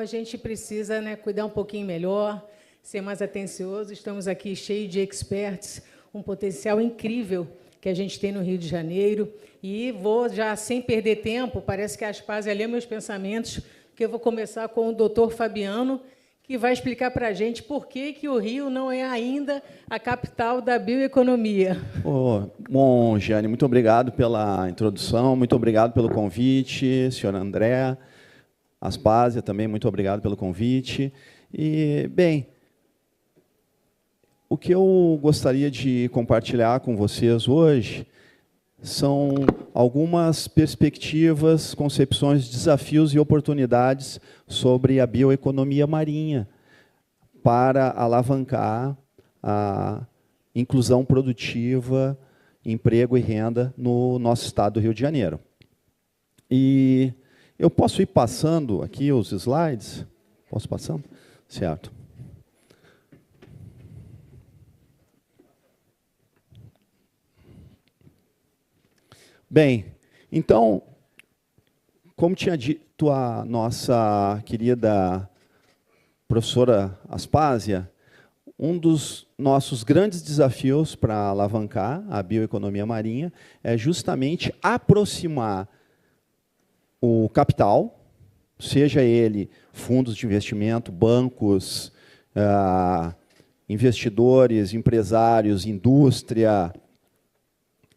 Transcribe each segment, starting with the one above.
a gente precisa, né, cuidar um pouquinho melhor, ser mais atencioso. Estamos aqui cheios de experts, um potencial incrível que a gente tem no Rio de Janeiro. E vou, já sem perder tempo, parece que a Aspásia lê meus pensamentos, que eu vou começar com o doutor Fabiano, que vai explicar para a gente por que o Rio não é ainda a capital da bioeconomia. Bom, Giane, muito obrigado pela introdução, muito obrigado pelo convite, senhor André, Aspásia também, muito obrigado pelo convite. E, bem, o que eu gostaria de compartilhar com vocês hoje são algumas perspectivas, concepções, desafios e oportunidades sobre a bioeconomia marinha para alavancar a inclusão produtiva, emprego e renda no nosso estado do Rio de Janeiro. E eu posso ir passando aqui os slides? Posso passando? Certo. Bem, então, como tinha dito a nossa querida professora Aspásia, um dos nossos grandes desafios para alavancar a bioeconomia marinha é justamente aproximar o capital, seja ele fundos de investimento, bancos, investidores, empresários, indústria,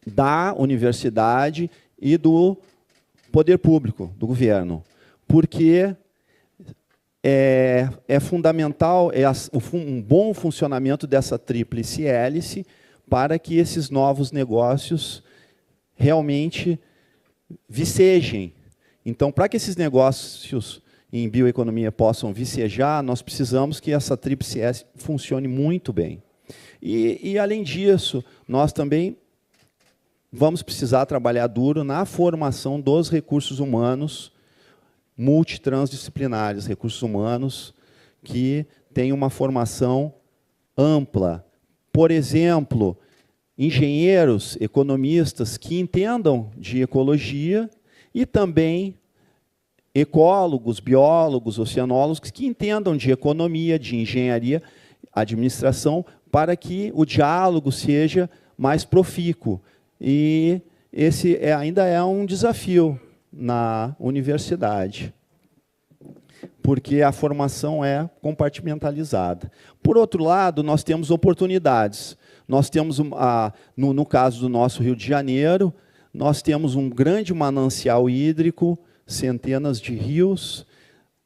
da universidade e do poder público, do governo, porque é fundamental um bom funcionamento dessa tríplice hélice para que esses novos negócios realmente vicejem. Então, para que esses negócios em bioeconomia possam vicejar, nós precisamos que essa tríplice hélice funcione muito bem. E além disso, nós também vamos precisar trabalhar duro na formação dos recursos humanos multitransdisciplinares, recursos humanos que têm uma formação ampla. Por exemplo, engenheiros, economistas que entendam de ecologia e também ecólogos, biólogos, oceanólogos que entendam de economia, de engenharia, administração, para que o diálogo seja mais profícuo. E esse ainda é um desafio na universidade, porque a formação é compartimentalizada. Por outro lado, nós temos oportunidades. Nós temos, no caso do nosso Rio de Janeiro, nós temos um grande manancial hídrico, centenas de rios,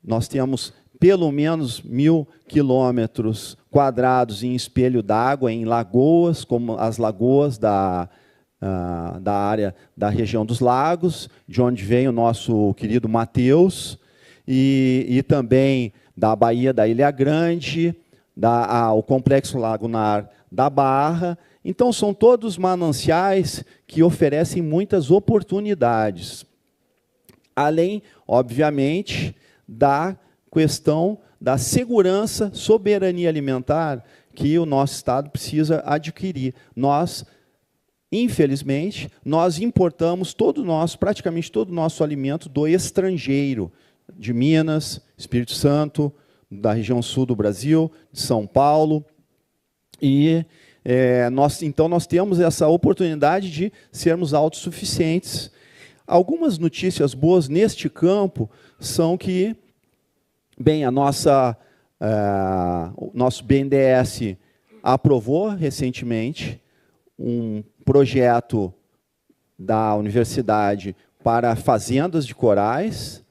nós temos pelo menos 1.000 quilômetros quadrados em espelho d'água, em lagoas, como as lagoas da área da região dos lagos, de onde vem o nosso querido Mateus, e também da Baía da Ilha Grande, o Complexo Lagunar da Barra. Então, são todos mananciais que oferecem muitas oportunidades, além, obviamente, da questão da segurança, soberania alimentar que o nosso Estado precisa adquirir. Infelizmente, nós importamos praticamente todo o nosso alimento do estrangeiro, de Minas, Espírito Santo, da região sul do Brasil, de São Paulo. E então nós temos essa oportunidade de sermos autossuficientes. Algumas notícias boas neste campo são que, bem, o nosso BNDES aprovou recentemente um projeto da universidade para fazendas de corais.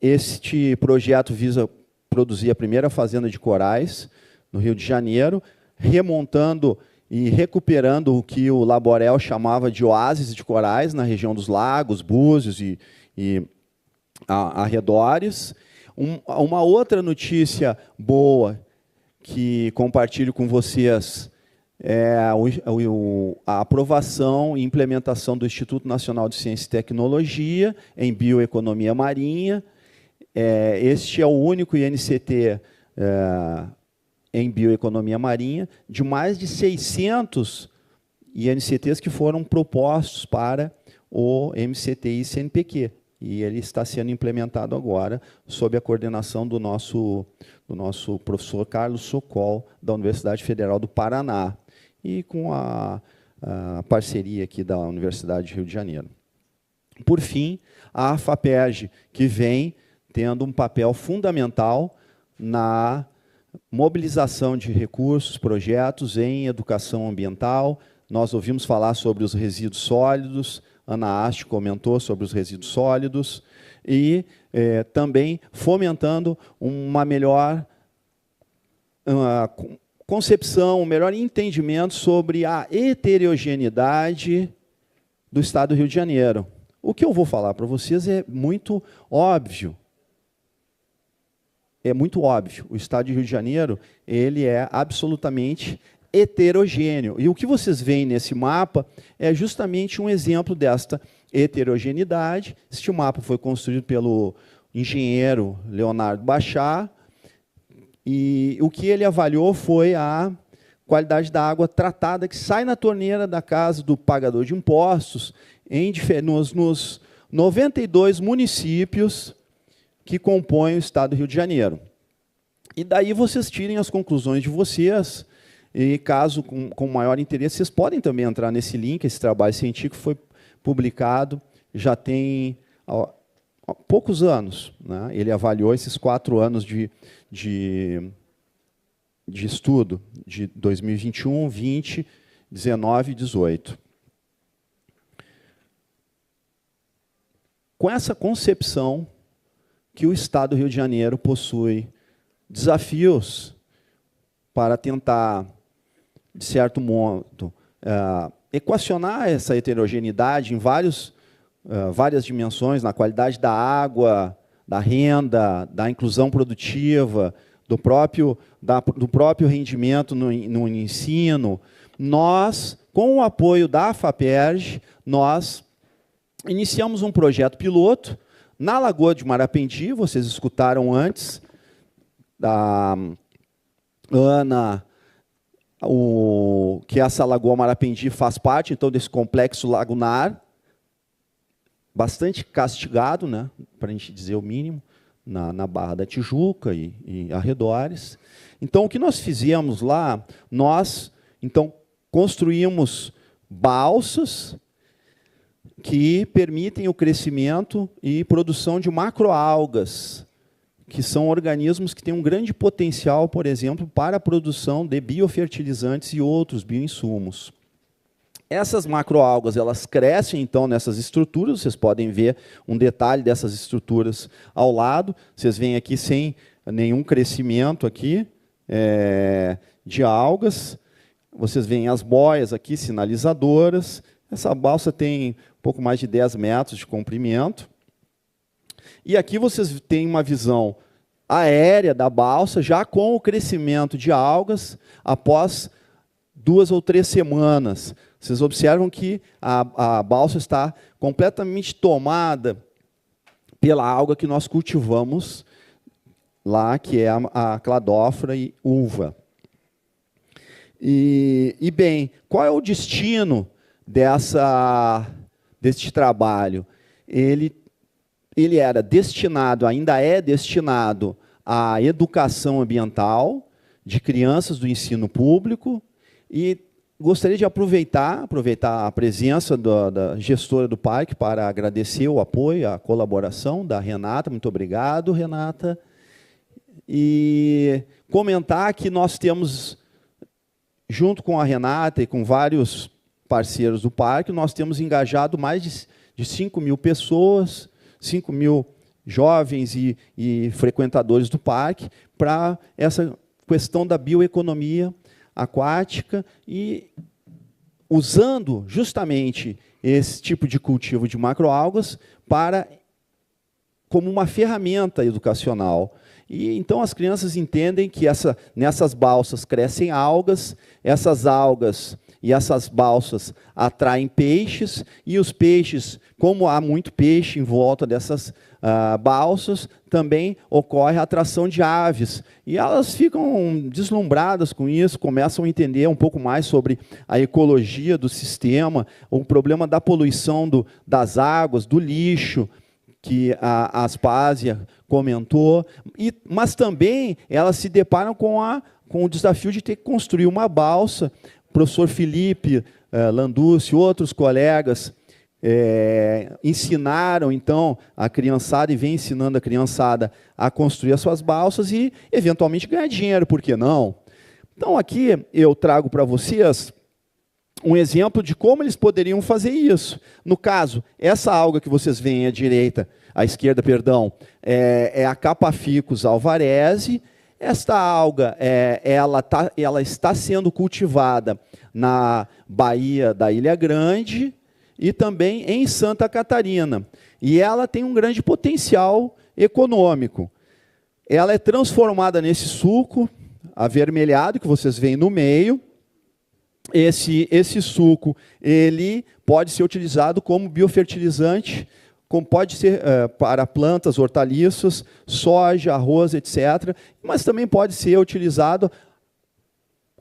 Este projeto visa produzir a primeira fazenda de corais no Rio de Janeiro, remontando e recuperando o que o Laborel chamava de oásis de corais na região dos lagos, Búzios e arredores. Uma outra notícia boa que compartilho com vocês é a aprovação e implementação do Instituto Nacional de Ciência e Tecnologia em bioeconomia marinha. Este é o único INCT em bioeconomia marinha, de mais de 600 INCTs que foram propostos para o MCTI-CNPq, e ele está sendo implementado agora sob a coordenação do nosso professor Carlos Sokol, da Universidade Federal do Paraná, e com a parceria aqui da Universidade de Rio de Janeiro. Por fim, a FAPERJ, que vem tendo um papel fundamental na mobilização de recursos, projetos em educação ambiental. Nós ouvimos falar sobre os resíduos sólidos, Ana Asti comentou sobre os resíduos sólidos, e também fomentando uma melhor concepção, um melhor entendimento sobre a heterogeneidade do Estado do Rio de Janeiro. O que eu vou falar para vocês é muito óbvio. É muito óbvio. O Estado de Rio de Janeiro, ele é absolutamente heterogêneo. E o que vocês veem nesse mapa é justamente um exemplo desta heterogeneidade. Este mapa foi construído pelo engenheiro Leonardo Bachar, e o que ele avaliou foi a qualidade da água tratada que sai na torneira da casa do pagador de impostos nos 92 municípios que compõem o Estado do Rio de Janeiro. E daí vocês tirem as conclusões de vocês, e caso com maior interesse, vocês podem também entrar nesse link. Esse trabalho científico foi publicado, já tem poucos anos, né? Ele avaliou esses 4 anos de estudo, de 2021, 20, 19 e 18. Com essa concepção que o Estado do Rio de Janeiro possui desafios para tentar, de certo modo, equacionar essa heterogeneidade em várias dimensões, na qualidade da água, da renda, da inclusão produtiva, do próprio rendimento no ensino. Nós, com o apoio da FAPERJ, nós iniciamos um projeto piloto na Lagoa de Marapendi. Vocês escutaram antes da Ana que essa Lagoa Marapendi faz parte, então, desse complexo lagunar, bastante castigado, né, para a gente dizer o mínimo, na Barra da Tijuca e arredores. Então, o que nós fizemos lá, nós então construímos balsas que permitem o crescimento e produção de macroalgas, que são organismos que têm um grande potencial, por exemplo, para a produção de biofertilizantes e outros bioinsumos. Essas macroalgas, elas crescem, então, nessas estruturas. Vocês podem ver um detalhe dessas estruturas ao lado. Vocês veem aqui sem nenhum crescimento aqui, de algas. Vocês veem as boias aqui, sinalizadoras. Essa balsa tem um pouco mais de 10 metros de comprimento. E aqui vocês têm uma visão aérea da balsa, já com o crescimento de algas, após 2 ou 3 semanas. Vocês observam que a balsa está completamente tomada pela alga que nós cultivamos lá, que é a cladófora e uva. E bem, qual é o destino deste trabalho? Ele era destinado, ainda é destinado à educação ambiental de crianças do ensino público, e gostaria de aproveitar a presença da gestora do parque para agradecer o apoio, a colaboração da Renata. Muito obrigado, Renata. E comentar que nós temos, junto com a Renata e com vários parceiros do parque, nós temos engajado mais de 5.000 pessoas, 5.000 jovens e frequentadores do parque, para essa questão da bioeconomia aquática, e usando justamente esse tipo de cultivo de macroalgas como uma ferramenta educacional. E então as crianças entendem que nessas balsas crescem algas, essas algas e essas balsas atraem peixes, e os peixes, como há muito peixe em volta dessas balsas, também ocorre a atração de aves. E elas ficam deslumbradas com isso, começam a entender um pouco mais sobre a ecologia do sistema, o problema da poluição das águas, do lixo, que a Aspásia comentou, mas também elas se deparam com o desafio de ter que construir uma balsa. O professor Felipe Landucci e outros colegas ensinaram, então, a criançada e vem ensinando a criançada a construir as suas balsas e, eventualmente, ganhar dinheiro, por que não? Então, aqui eu trago para vocês um exemplo de como eles poderiam fazer isso. No caso, essa alga que vocês veem à esquerda, perdão, é a Capaficus alvarezi. Esta alga ela está sendo cultivada na Baía da Ilha Grande e também em Santa Catarina. E ela tem um grande potencial econômico. Ela é transformada nesse suco avermelhado que vocês veem no meio. Esse suco ele pode ser utilizado como biofertilizante, como pode ser para plantas, hortaliças, soja, arroz, etc. Mas também pode ser utilizado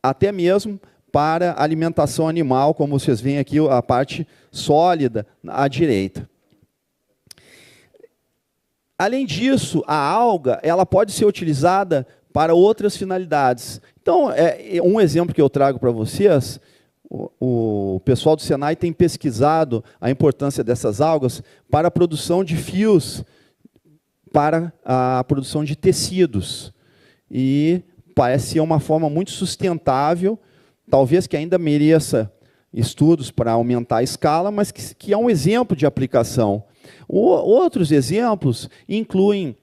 até mesmo para alimentação animal, como vocês veem aqui, a parte sólida à direita. Além disso, a alga ela pode ser utilizada para outras finalidades. Então, um exemplo que eu trago para vocês, o pessoal do Senai tem pesquisado a importância dessas algas para a produção de fios, para a produção de tecidos. E parece ser uma forma muito sustentável, talvez que ainda mereça estudos para aumentar a escala, mas que é um exemplo de aplicação. Outros exemplos incluem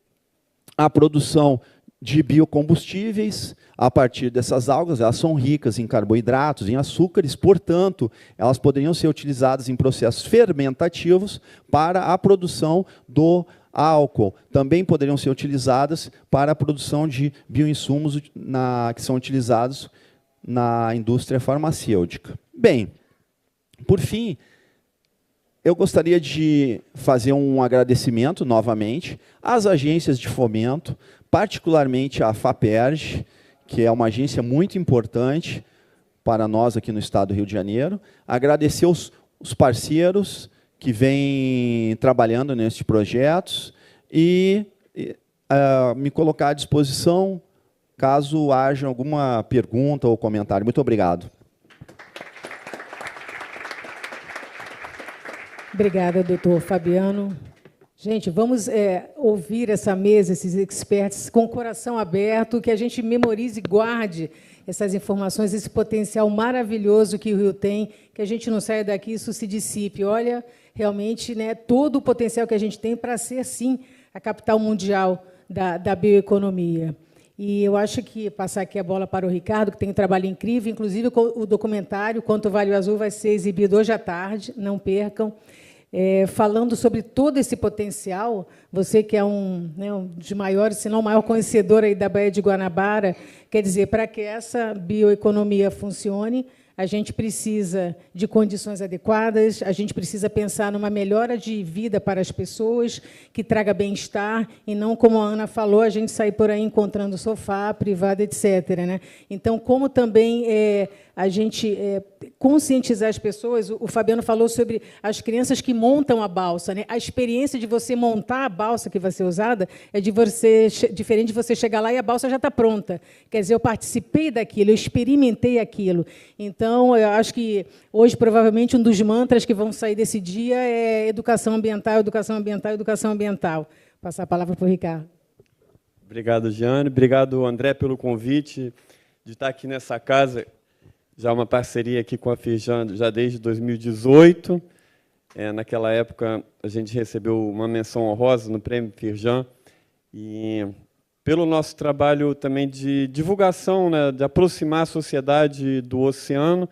a produção de biocombustíveis a partir dessas algas. Elas são ricas em carboidratos, em açúcares, portanto, elas poderiam ser utilizadas em processos fermentativos para a produção do álcool. Também poderiam ser utilizadas para a produção de bioinsumos que são utilizados na indústria farmacêutica. Bem, por fim, eu gostaria de fazer um agradecimento, novamente, às agências de fomento, particularmente à FAPERJ, que é uma agência muito importante para nós aqui no Estado do Rio de Janeiro. Agradecer os parceiros que vêm trabalhando nesses projetos e me colocar à disposição caso haja alguma pergunta ou comentário. Muito obrigado. Obrigada, doutor Fabiano. Gente, vamos ouvir essa mesa, esses experts, com o coração aberto, que a gente memorize e guarde essas informações, esse potencial maravilhoso que o Rio tem, que a gente não saia daqui e isso se dissipe. Olha, realmente, né, todo o potencial que a gente tem para ser, sim, a capital mundial da bioeconomia. E eu acho que passar aqui a bola para o Ricardo, que tem um trabalho incrível, inclusive o documentário Quanto Vale o Azul vai ser exibido hoje à tarde, não percam. Falando sobre todo esse potencial, você que é um dos maiores, se não o maior conhecedor aí da Baía de Guanabara, quer dizer, para que essa bioeconomia funcione, a gente precisa de condições adequadas, a gente precisa pensar numa melhora de vida para as pessoas, que traga bem-estar, e não, como a Ana falou, a gente sair por aí encontrando sofá, privado, etc. Né? Então, como também a gente conscientizar as pessoas, o Fabiano falou sobre as crianças que montam a balsa. Né? A experiência de você montar a balsa que vai ser usada é diferente de você chegar lá e a balsa já está pronta. Quer dizer, eu participei daquilo, eu experimentei aquilo. Então, eu acho que hoje, provavelmente, um dos mantras que vão sair desse dia é educação ambiental, educação ambiental, educação ambiental. Passar a palavra para o Ricardo. Obrigado, Giane. Obrigado, André, pelo convite de estar aqui nessa casa. Já uma parceria aqui com a Firjan já desde 2018. Naquela época, a gente recebeu uma menção honrosa no Prêmio Firjan. E pelo nosso trabalho também de divulgação, né, de aproximar a sociedade do oceano.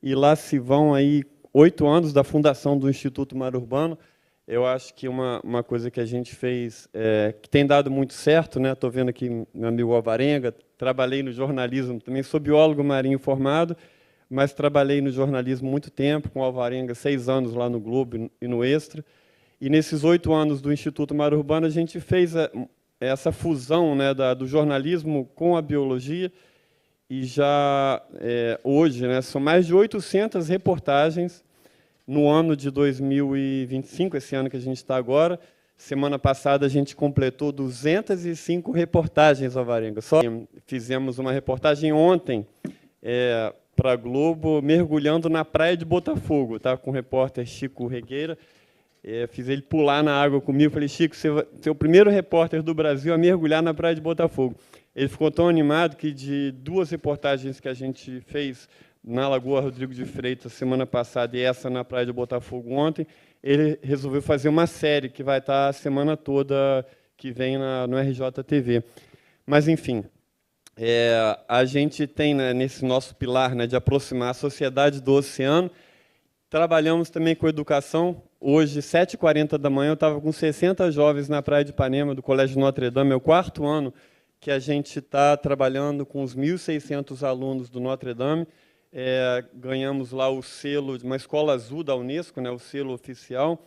E lá se vão aí 8 anos da fundação do Instituto Mar Urbano. Eu acho que uma coisa que a gente fez, que tem dado muito certo, né? Estou vendo aqui meu amigo Alvarenga, trabalhei no jornalismo também, sou biólogo marinho formado, mas trabalhei no jornalismo muito tempo, com o Alvarenga, 6 anos lá no Globo e no Extra. E nesses 8 anos do Instituto Mar Urbano, a gente fez essa fusão, né, do jornalismo com a biologia, e já hoje, né, são mais de 800 reportagens no ano de 2025, esse ano que a gente está agora, Semana passada a gente completou 205 reportagens, Alvarenga. Só fizemos uma reportagem ontem para a Globo, mergulhando na praia de Botafogo, tá? Com o repórter Chico Regueira. Fiz ele pular na água comigo. Falei, Chico, você é o primeiro repórter do Brasil a mergulhar na praia de Botafogo. Ele ficou tão animado que, de 2 reportagens que a gente fez na Lagoa Rodrigo de Freitas semana passada e essa na praia de Botafogo ontem, ele resolveu fazer uma série que vai estar a semana toda que vem no RJTV. Mas, enfim, a gente tem, né, nesse nosso pilar, né, de aproximar a sociedade do oceano. Trabalhamos também com educação. Hoje, 7h40 da manhã, eu estava com 60 jovens na Praia de Ipanema, do Colégio Notre Dame. É o 4º ano que a gente está trabalhando com os 1.600 alunos do Notre Dame. Ganhamos lá o selo de uma escola azul da Unesco, né, o selo oficial.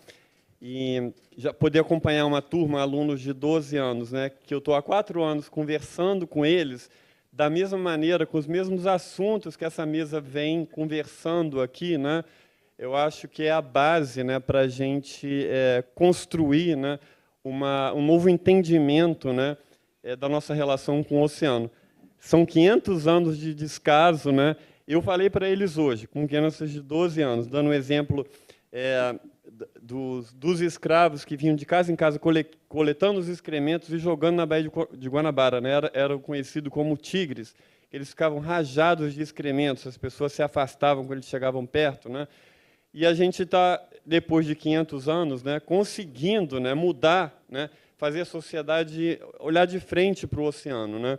E já poder acompanhar uma turma, alunos de 12 anos, né, que eu estou há 4 anos conversando com eles, da mesma maneira, com os mesmos assuntos que essa mesa vem conversando aqui, né. Eu acho que é a base, né, para a gente construir, né, um novo entendimento, né, da nossa relação com o oceano. São 500 anos de descaso, né. Eu falei para eles hoje, com crianças de 12 anos, dando um exemplo dos escravos que vinham de casa em casa coletando os excrementos e jogando na Baía de Guanabara, né, era conhecido como tigres. Eles ficavam rajados de excrementos, as pessoas se afastavam quando eles chegavam perto, né. E a gente está, depois de 500 anos, né, conseguindo, né, mudar, né, fazer a sociedade olhar de frente para o oceano, né.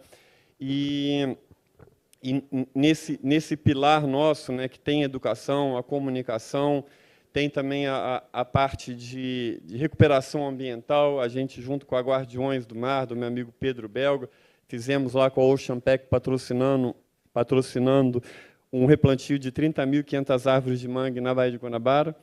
E nesse pilar nosso, né, que tem a educação, a comunicação, tem também a parte de recuperação ambiental. A gente, junto com a Guardiões do Mar, do meu amigo Pedro Belga, fizemos lá com a Ocean Pack patrocinando um replantio de 30.500 árvores de mangue na Baía de Guanabara.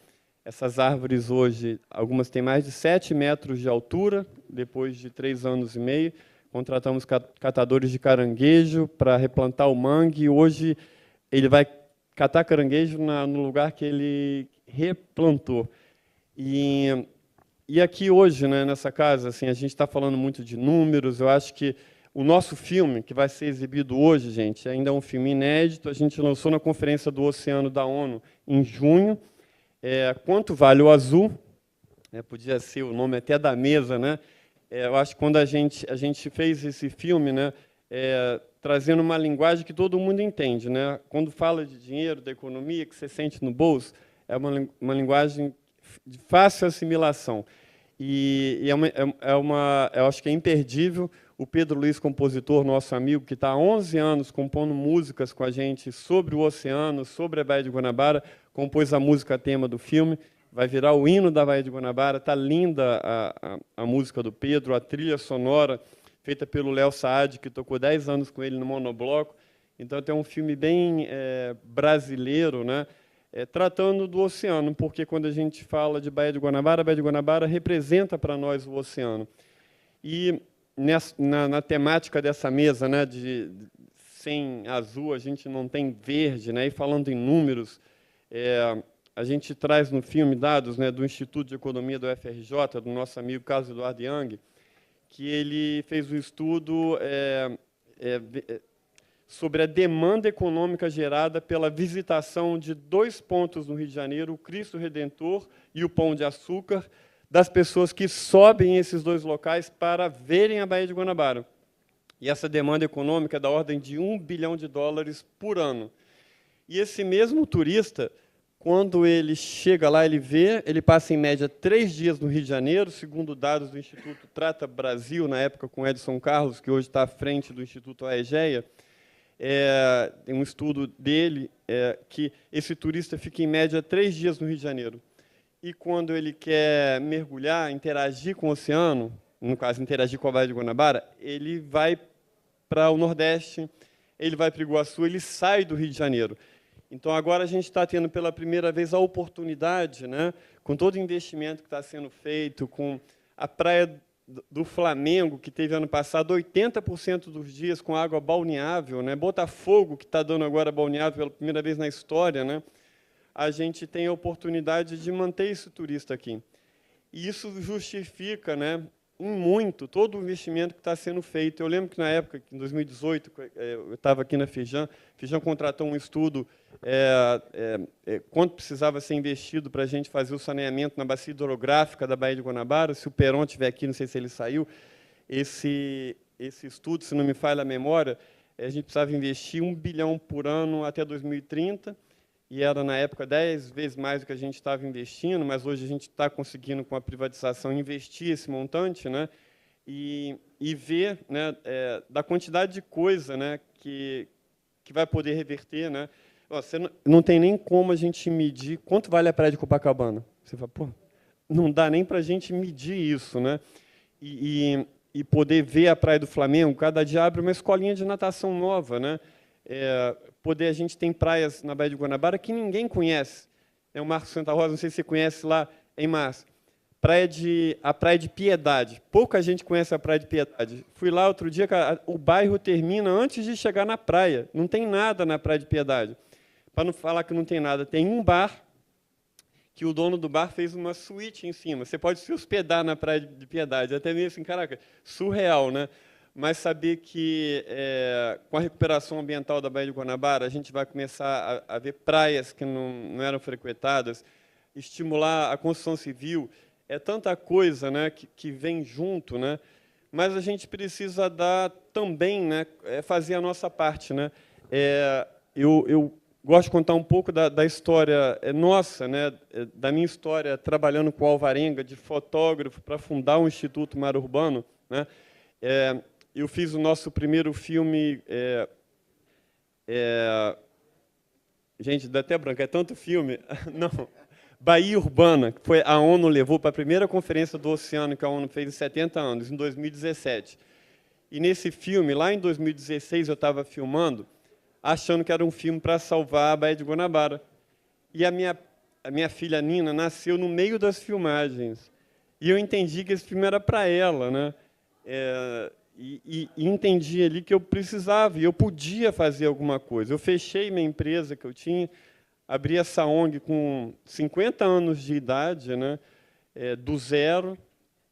Essas árvores hoje, algumas têm mais de 7 metros de altura, depois de 3 anos e meio. Contratamos catadores de caranguejo para replantar o mangue. E hoje ele vai catar caranguejo no lugar que ele replantou. E aqui hoje, né, nessa casa, assim, a gente está falando muito de números. Eu acho que o nosso filme, que vai ser exibido hoje, gente, ainda é um filme inédito. A gente lançou na Conferência do Oceano da ONU em junho. Quanto vale o azul? Podia ser o nome até da mesa, né? Eu acho que quando a gente fez esse filme, né, trazendo uma linguagem que todo mundo entende, né? Quando fala de dinheiro, da economia, que você sente no bolso, é uma linguagem de fácil assimilação. Eu acho que é imperdível. O Pedro Luiz, compositor, nosso amigo, que está há 11 anos compondo músicas com a gente sobre o oceano, sobre a Baía de Guanabara, compôs a música tema do filme, vai virar o hino da Baía de Guanabara. Está linda a música do Pedro, a trilha sonora, feita pelo Léo Saad, que tocou 10 anos com ele no monobloco. Então, tem um filme bem brasileiro, né, tratando do oceano, porque quando a gente fala de Baía de Guanabara representa para nós o oceano. E na temática dessa mesa, né, sem azul, a gente não tem verde, né, e falando em números, a gente traz no filme dados, né, do Instituto de Economia do FRJ, do nosso amigo Carlos Eduardo Young, que ele fez um estudo sobre a demanda econômica gerada pela visitação de 2 pontos no Rio de Janeiro, o Cristo Redentor e o Pão de Açúcar, das pessoas que sobem esses 2 locais para verem a Baía de Guanabara. E essa demanda econômica é da ordem de $1 bilhão por ano. E esse mesmo turista, quando ele chega lá, ele passa em média 3 dias no Rio de Janeiro, segundo dados do Instituto Trata Brasil, na época com Edson Carlos, que hoje está à frente do Instituto AEGEA. Tem um estudo dele que esse turista fica em média 3 dias no Rio de Janeiro. E quando ele quer mergulhar, interagir com o oceano, no caso, interagir com a Baía de Guanabara, ele vai para o Nordeste, ele vai para o Iguaçu, ele sai do Rio de Janeiro. Então, agora a gente está tendo pela primeira vez a oportunidade, né, com todo o investimento que está sendo feito, com a Praia do Flamengo, que teve ano passado 80% dos dias com água balneável, né, Botafogo, que está dando agora balneável pela primeira vez na história, né, a gente tem a oportunidade de manter esse turista aqui. E isso justifica, né, em muito todo o investimento que está sendo feito. Eu lembro que, na época, em 2018, eu estava aqui na Firjan, a Firjan contratou um estudo quanto precisava ser investido para a gente fazer o saneamento na bacia hidrográfica da Baía de Guanabara. Se o Peron estiver aqui, não sei se ele saiu, esse estudo, se não me falha a memória, a gente precisava investir 1 bilhão por ano até 2030, e era, na época, 10 vezes mais do que a gente estava investindo, mas hoje a gente está conseguindo, com a privatização, investir esse montante, né, e ver, né, da quantidade de coisa, né, que vai poder reverter. Né. Você não tem nem como a gente medir quanto vale a praia de Copacabana. Você fala, pô, não dá nem para a gente medir isso. Né, e poder ver a Praia do Flamengo, cada dia abre uma escolinha de natação nova. Né, a gente tem praias na Baía de Guanabara que ninguém conhece. O Marco Santa Rosa, não sei se você conhece lá em Márcio. A Praia de Piedade. Pouca gente conhece a Praia de Piedade. Fui lá outro dia, o bairro termina antes de chegar na praia. Não tem nada na Praia de Piedade. Para não falar que não tem nada, tem um bar, que o dono do bar fez uma suíte em cima. Você pode se hospedar na Praia de Piedade. Até meio assim, caraca, surreal, né? Mas saber que, com a recuperação ambiental da Baía de Guanabara, a gente vai começar a ver praias que não eram frequentadas, estimular a construção civil, é tanta coisa, né, que vem junto, né, mas a gente precisa dar também, né, fazer a nossa parte. Né. Eu gosto de contar um pouco da história nossa, né, da minha história trabalhando com o Alvarenga, de fotógrafo, para fundar o Instituto Mar Urbano. Né. Eu fiz o nosso primeiro filme... gente, dá até branco, é tanto filme. Não, Baía Urbana, que foi a ONU levou para a primeira conferência do oceano que a ONU fez em 70 anos, em 2017. E, nesse filme, lá em 2016, eu estava filmando, achando que era um filme para salvar a Baía de Guanabara. E a minha filha, Nina, nasceu no meio das filmagens. E eu entendi que esse filme era para ela. Né? E entendi ali que eu precisava, e eu podia fazer alguma coisa. Eu fechei minha empresa que eu tinha, abri essa ONG com 50 anos de idade, né, do zero.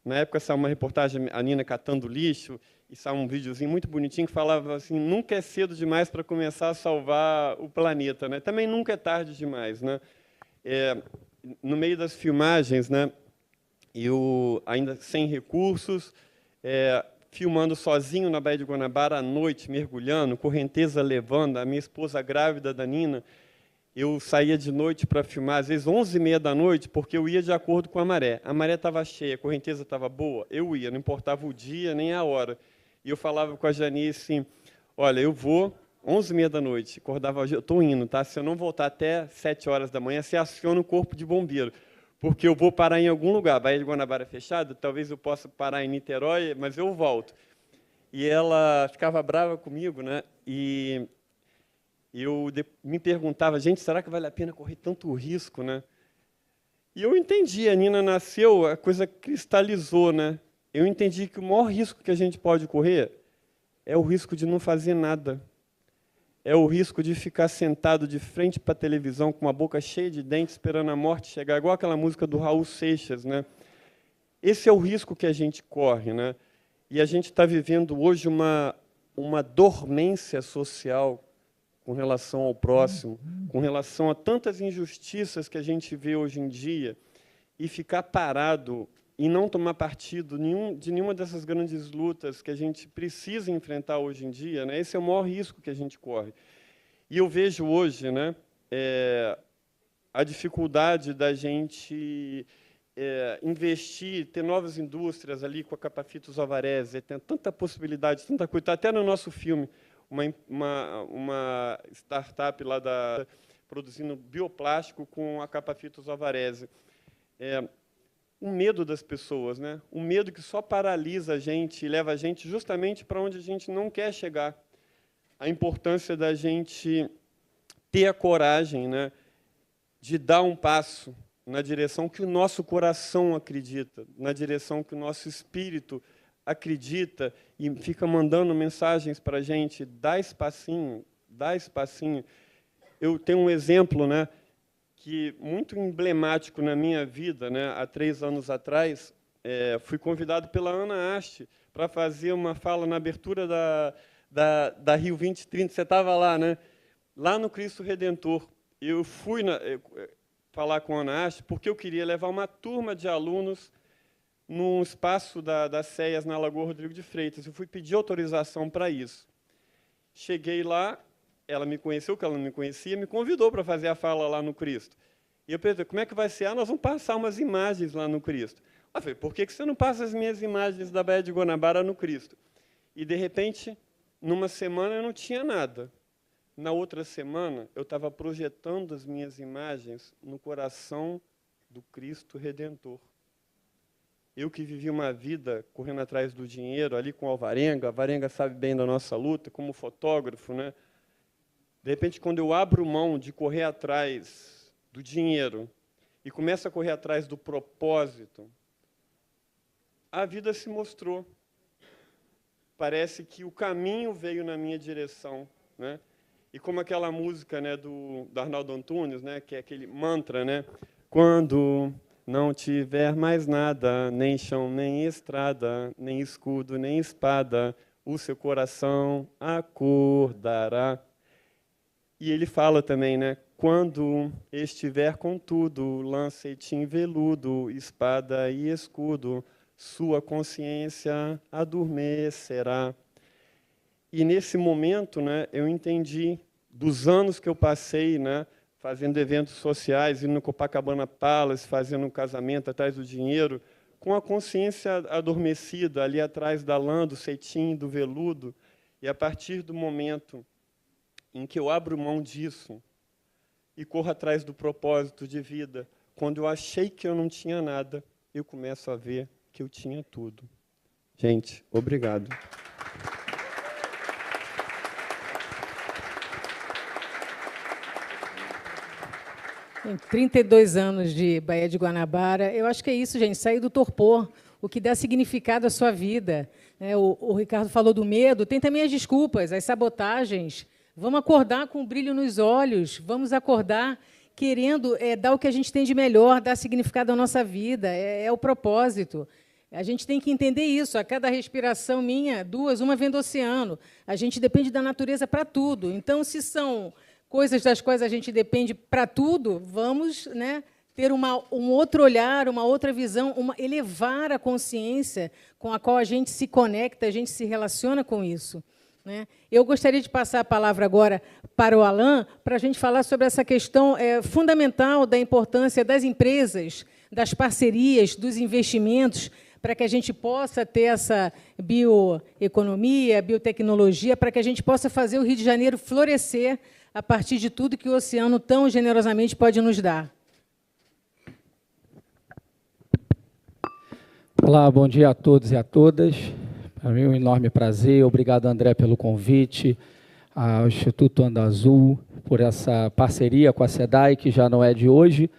Na época saiu uma reportagem, a Nina catando lixo, e saiu um videozinho muito bonitinho que falava assim, nunca é cedo demais para começar a salvar o planeta. Né? Também nunca é tarde demais. Né? No meio das filmagens, né, eu, ainda sem recursos, filmando sozinho na Baía de Guanabara à noite, mergulhando, correnteza levando, a minha esposa grávida da Nina. Eu saía de noite para filmar, às vezes 11h30 da noite, porque eu ia de acordo com a maré. A maré estava cheia, a correnteza estava boa, eu ia, não importava o dia nem a hora. E eu falava com a Janice assim, olha, eu vou 11h30 da noite, acordava, eu estou indo, tá? Se eu não voltar até 7 horas da manhã, você aciona o corpo de bombeiro, porque eu vou parar em algum lugar. A Baía de Guanabara é fechada, talvez eu possa parar em Niterói, mas eu volto. E ela ficava brava comigo, né? E eu me perguntava, gente, será que vale a pena correr tanto risco? Né? E eu entendi, a Nina nasceu, a coisa cristalizou. Né? Eu entendi que o maior risco que a gente pode correr é o risco de não fazer nada. É o risco de ficar sentado de frente para a televisão com uma boca cheia de dentes, esperando a morte chegar, igual aquela música do Raul Seixas. Né? Esse é o risco que a gente corre. Né? E a gente está vivendo hoje uma dormência social com relação ao próximo, com relação a tantas injustiças que a gente vê hoje em dia, e ficar parado e não tomar partido de nenhuma dessas grandes lutas que a gente precisa enfrentar hoje em dia, né? Esse é o maior risco que a gente corre. E eu vejo hoje, né, a dificuldade da gente investir, ter novas indústrias ali com a Capafitos Alvarez, tem tanta possibilidade, tanta coisa, está até no nosso filme, uma startup lá produzindo bioplástico com a Capafitos Alvarez. O medo das pessoas, né? O medo que só paralisa a gente e leva a gente justamente para onde a gente não quer chegar. A importância da gente ter a coragem, né, de dar um passo na direção que o nosso coração acredita, na direção que o nosso espírito acredita e fica mandando mensagens para a gente, dá espacinho, dá espacinho. Eu tenho um exemplo, né, que, muito emblemático na minha vida, né? Há 3 anos atrás, fui convidado pela Ana Haste para fazer uma fala na abertura da Rio 2030. Você estava lá, né? Lá no Cristo Redentor. Eu fui falar com a Ana Haste porque eu queria levar uma turma de alunos num espaço das CEAS na Lagoa Rodrigo de Freitas. Eu fui pedir autorização para isso. Cheguei lá, ela me conheceu, que ela não me conhecia, me convidou para fazer a fala lá no Cristo. E eu perguntei, como é que vai ser? Nós vamos passar umas imagens lá no Cristo. Eu falei, por que você não passa as minhas imagens da Baía de Guanabara no Cristo? E, de repente, numa semana eu não tinha nada. Na outra semana, eu estava projetando as minhas imagens no coração do Cristo Redentor. Eu que vivi uma vida correndo atrás do dinheiro, ali com o Alvarenga sabe bem da nossa luta, como fotógrafo, né? De repente, quando eu abro mão de correr atrás do dinheiro e começo a correr atrás do propósito, a vida se mostrou. Parece que o caminho veio na minha direção, né? E como aquela música, né, do Arnaldo Antunes, né, que é aquele mantra, né? Quando não tiver mais nada, nem chão, nem estrada, nem escudo, nem espada, o seu coração acordará. E ele fala também, né? Quando estiver com tudo, lancetim veludo, espada e escudo, sua consciência adormecerá. E nesse momento, né, eu entendi dos anos que eu passei, né, fazendo eventos sociais, indo no Copacabana Palace, fazendo um casamento atrás do dinheiro, com a consciência adormecida ali atrás da lã, do cetim, do veludo. E a partir do momento em que eu abro mão disso e corro atrás do propósito de vida, quando eu achei que eu não tinha nada, eu começo a ver que eu tinha tudo. Gente, obrigado. Em 32 anos de Baía de Guanabara, eu acho que é isso, gente, sair do torpor, o que dá significado à sua vida. O Ricardo falou do medo, tem também as desculpas, as sabotagens. Vamos acordar com um brilho nos olhos, vamos acordar querendo dar o que a gente tem de melhor, dar significado à nossa vida, é o propósito. A gente tem que entender isso. A cada respiração minha, 2, uma vem do oceano. A gente depende da natureza para tudo. Então, se são coisas das quais a gente depende para tudo, vamos, né, ter um outro olhar, uma outra visão, elevar a consciência com a qual a gente se conecta, a gente se relaciona com isso, né? Eu gostaria de passar a palavra agora para o Alain, para a gente falar sobre essa questão fundamental da importância das empresas, das parcerias, dos investimentos, para que a gente possa ter essa bioeconomia, biotecnologia, para que a gente possa fazer o Rio de Janeiro florescer a partir de tudo que o oceano tão generosamente pode nos dar. Olá, bom dia a todos e a todas. Para mim é um enorme prazer. Obrigado, André, pelo convite, ao Instituto Onda Azul, por essa parceria com a SEDAI, que já não é de hoje,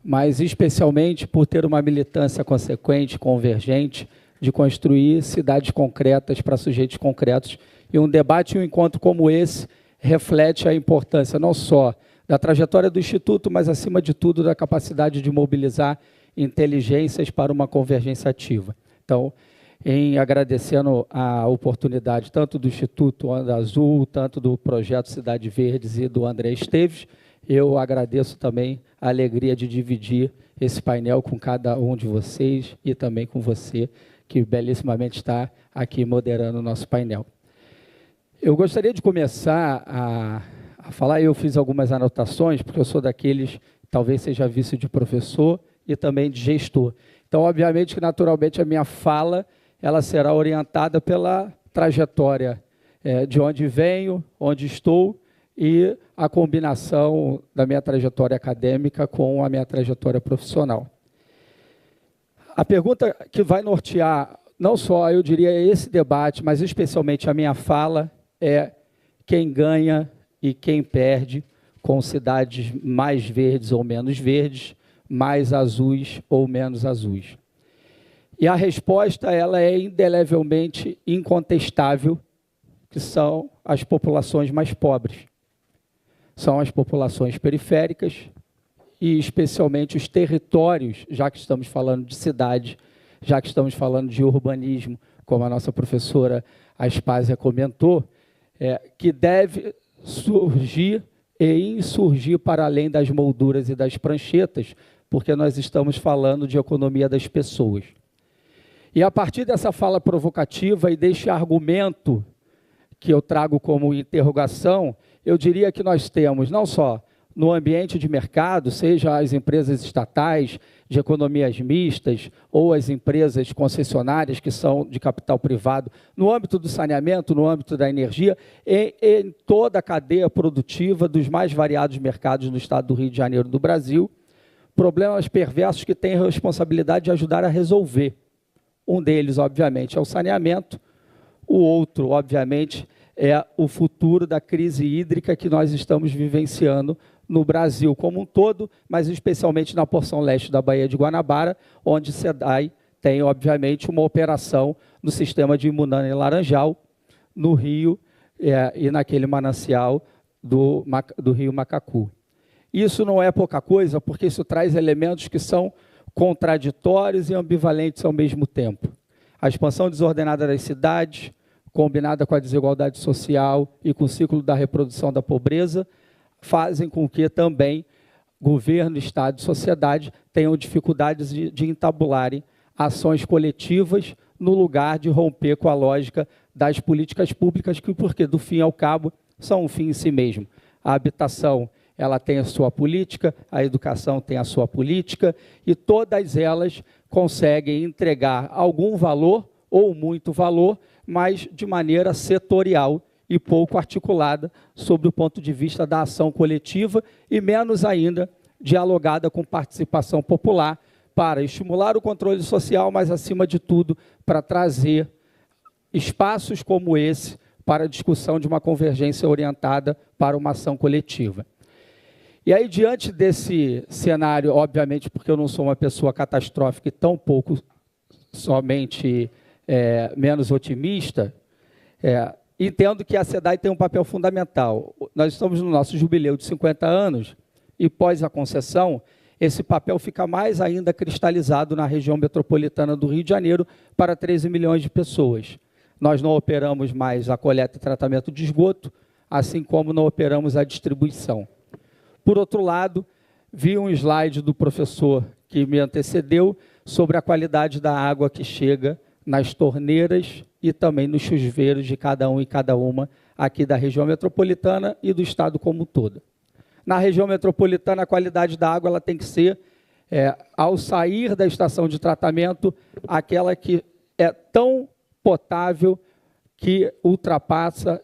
mas especialmente por ter uma militância consequente, convergente, de construir cidades concretas para sujeitos concretos. E um debate e um encontro como esse reflete a importância não só da trajetória do Instituto, mas, acima de tudo, da capacidade de mobilizar inteligências para uma convergência ativa. Então, em agradecendo a oportunidade tanto do Instituto Onda Azul, tanto do Projeto Cidade Verdes e do André Esteves, eu agradeço também a alegria de dividir esse painel com cada um de vocês e também com você, que belíssimamente está aqui moderando o nosso painel. Eu gostaria de começar a falar, eu fiz algumas anotações, porque eu sou daqueles, talvez seja vice de professor e também de gestor. Então, obviamente, que naturalmente a minha fala ela será orientada pela trajetória de onde venho, onde estou, e a combinação da minha trajetória acadêmica com a minha trajetória profissional. A pergunta que vai nortear, não só, eu diria, esse debate, mas especialmente a minha fala, é quem ganha e quem perde com cidades mais verdes ou menos verdes, mais azuis ou menos azuis. E a resposta ela é indelevelmente incontestável, que são as populações mais pobres. São as populações periféricas e especialmente os territórios, já que estamos falando de cidade, já que estamos falando de urbanismo, como a nossa professora Aspásia comentou, que deve surgir e insurgir para além das molduras e das pranchetas, porque nós estamos falando de economia das pessoas. E a partir dessa fala provocativa e deste argumento que eu trago como interrogação, eu diria que nós temos não só no ambiente de mercado, seja as empresas estatais de economias mistas ou as empresas concessionárias que são de capital privado, no âmbito do saneamento, no âmbito da energia, em toda a cadeia produtiva dos mais variados mercados no estado do Rio de Janeiro do Brasil, problemas perversos que têm a responsabilidade de ajudar a resolver. Um deles, obviamente, é o saneamento, o outro, obviamente, é o futuro da crise hídrica que nós estamos vivenciando no Brasil como um todo, mas especialmente na porção leste da Baía de Guanabara, onde SEDAI tem, obviamente, uma operação no sistema de Imunana e Laranjal, no Rio e naquele manancial do Rio Macacu. Isso não é pouca coisa, porque isso traz elementos que são contraditórios e ambivalentes ao mesmo tempo. A expansão desordenada das cidades, combinada com a desigualdade social e com o ciclo da reprodução da pobreza, fazem com que também governo, Estado e sociedade tenham dificuldades de entabularem ações coletivas no lugar de romper com a lógica das políticas públicas, que, porque do fim ao cabo, são um fim em si mesmo. A habitação, ela tem a sua política, a educação tem a sua política, e todas elas conseguem entregar algum valor ou muito valor, mas de maneira setorial e pouco articulada sobre o ponto de vista da ação coletiva e menos ainda dialogada com participação popular para estimular o controle social, mas, acima de tudo, para trazer espaços como esse para a discussão de uma convergência orientada para uma ação coletiva. E aí, diante desse cenário, obviamente, porque eu não sou uma pessoa catastrófica e tão pouco somente menos otimista, entendo que a SEDAI tem um papel fundamental. Nós estamos no nosso jubileu de 50 anos e, pós a concessão, esse papel fica mais ainda cristalizado na região metropolitana do Rio de Janeiro para 13 milhões de pessoas. Nós não operamos mais a coleta e tratamento de esgoto, assim como não operamos a distribuição. Por outro lado, vi um slide do professor que me antecedeu sobre a qualidade da água que chega nas torneiras e também nos chuveiros de cada um e cada uma aqui da região metropolitana e do estado como um todo. Na região metropolitana, a qualidade da água ela tem que ser, ao sair da estação de tratamento, aquela que é tão potável que ultrapassa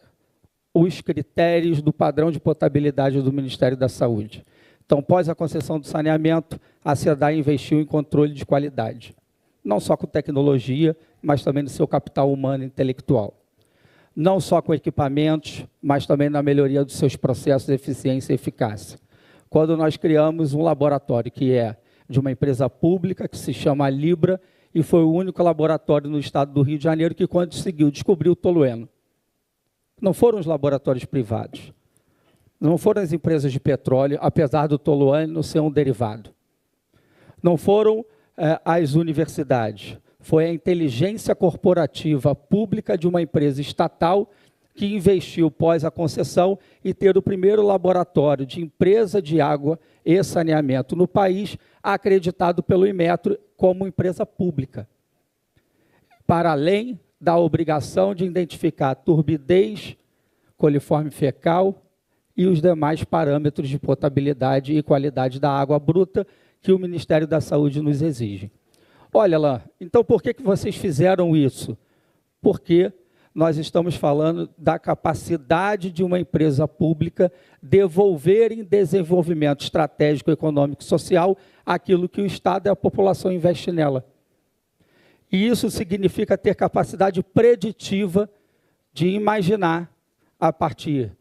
os critérios do padrão de potabilidade do Ministério da Saúde. Então, após a concessão do saneamento, a SEDAI investiu em controle de qualidade, não só com tecnologia, mas também no seu capital humano e intelectual. Não só com equipamentos, mas também na melhoria dos seus processos de eficiência e eficácia. Quando nós criamos um laboratório que é de uma empresa pública, que se chama Libra, e foi o único laboratório no estado do Rio de Janeiro que conseguiu descobrir o tolueno. Não foram os laboratórios privados, não foram as empresas de petróleo, apesar do tolueno ser um derivado. Não foram as universidades, foi a inteligência corporativa pública de uma empresa estatal que investiu pós a concessão e ter o primeiro laboratório de empresa de água e saneamento no país, acreditado pelo Inmetro como empresa pública, para além da obrigação de identificar turbidez, coliforme fecal e os demais parâmetros de potabilidade e qualidade da água bruta que o Ministério da Saúde nos exige. Olha lá, então por que vocês fizeram isso? Porque nós estamos falando da capacidade de uma empresa pública devolver em desenvolvimento estratégico, econômico e social aquilo que o Estado e a população investem nela. E isso significa ter capacidade preditiva de imaginar, a partir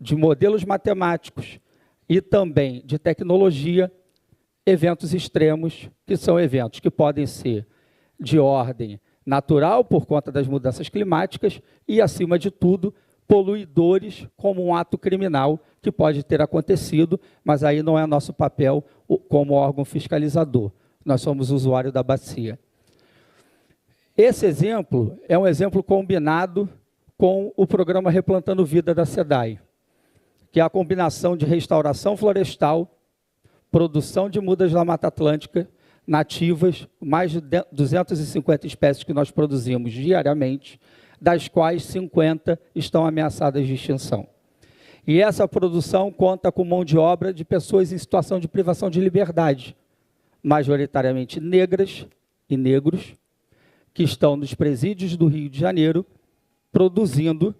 de modelos matemáticos e também de tecnologia, eventos extremos, que são eventos que podem ser de ordem natural, por conta das mudanças climáticas, e, acima de tudo, poluidores como um ato criminal que pode ter acontecido, mas aí não é nosso papel como órgão fiscalizador. Nós somos usuário da bacia. Esse exemplo é um exemplo combinado com o programa Replantando Vida da SEDAI, que é a combinação de restauração florestal, produção de mudas da Mata Atlântica nativas, mais de 250 espécies que nós produzimos diariamente, das quais 50 estão ameaçadas de extinção. E essa produção conta com mão de obra de pessoas em situação de privação de liberdade, majoritariamente negras e negros, que estão nos presídios do Rio de Janeiro, produzindo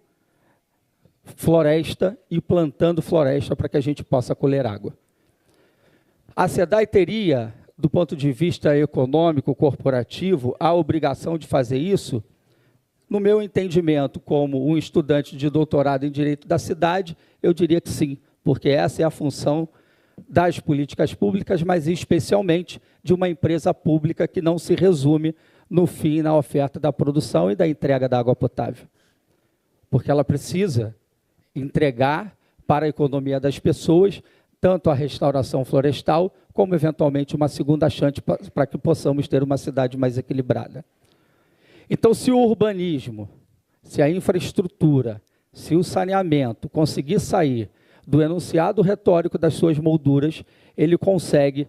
floresta e plantando floresta para que a gente possa colher água. A SEDAI teria, do ponto de vista econômico, corporativo, a obrigação de fazer isso. No meu entendimento, como um estudante de doutorado em Direito da Cidade, eu diria que sim, porque essa é a função das políticas públicas, mas especialmente de uma empresa pública que não se resume no fim na oferta da produção e da entrega da água potável. Porque ela precisa entregar para a economia das pessoas tanto a restauração florestal, como eventualmente uma segunda chance para que possamos ter uma cidade mais equilibrada. Então, se o urbanismo, se a infraestrutura, se o saneamento conseguir sair do enunciado retórico das suas molduras, ele consegue,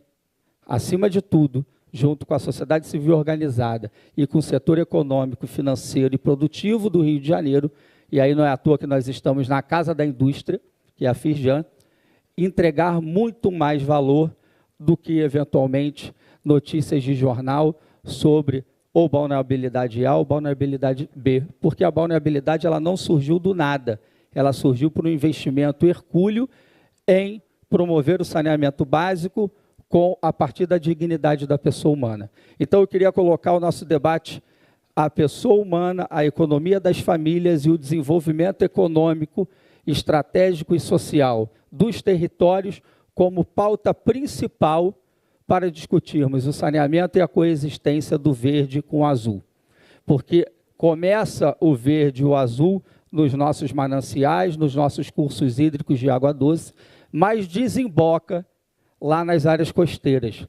acima de tudo, junto com a sociedade civil organizada e com o setor econômico, financeiro e produtivo do Rio de Janeiro, e aí não é à toa que nós estamos na Casa da Indústria, que é a Firjan, entregar muito mais valor do que, eventualmente, notícias de jornal sobre ou vulnerabilidade A ou vulnerabilidade B, porque a vulnerabilidade ela não surgiu do nada, ela surgiu por um investimento hercúleo em promover o saneamento básico a partir da dignidade da pessoa humana. Então, eu queria colocar o nosso debate a pessoa humana, a economia das famílias e o desenvolvimento econômico, estratégico e social dos territórios como pauta principal para discutirmos o saneamento e a coexistência do verde com o azul. Porque começa o verde e o azul nos nossos mananciais, nos nossos cursos hídricos de água doce, mas desemboca lá nas áreas costeiras.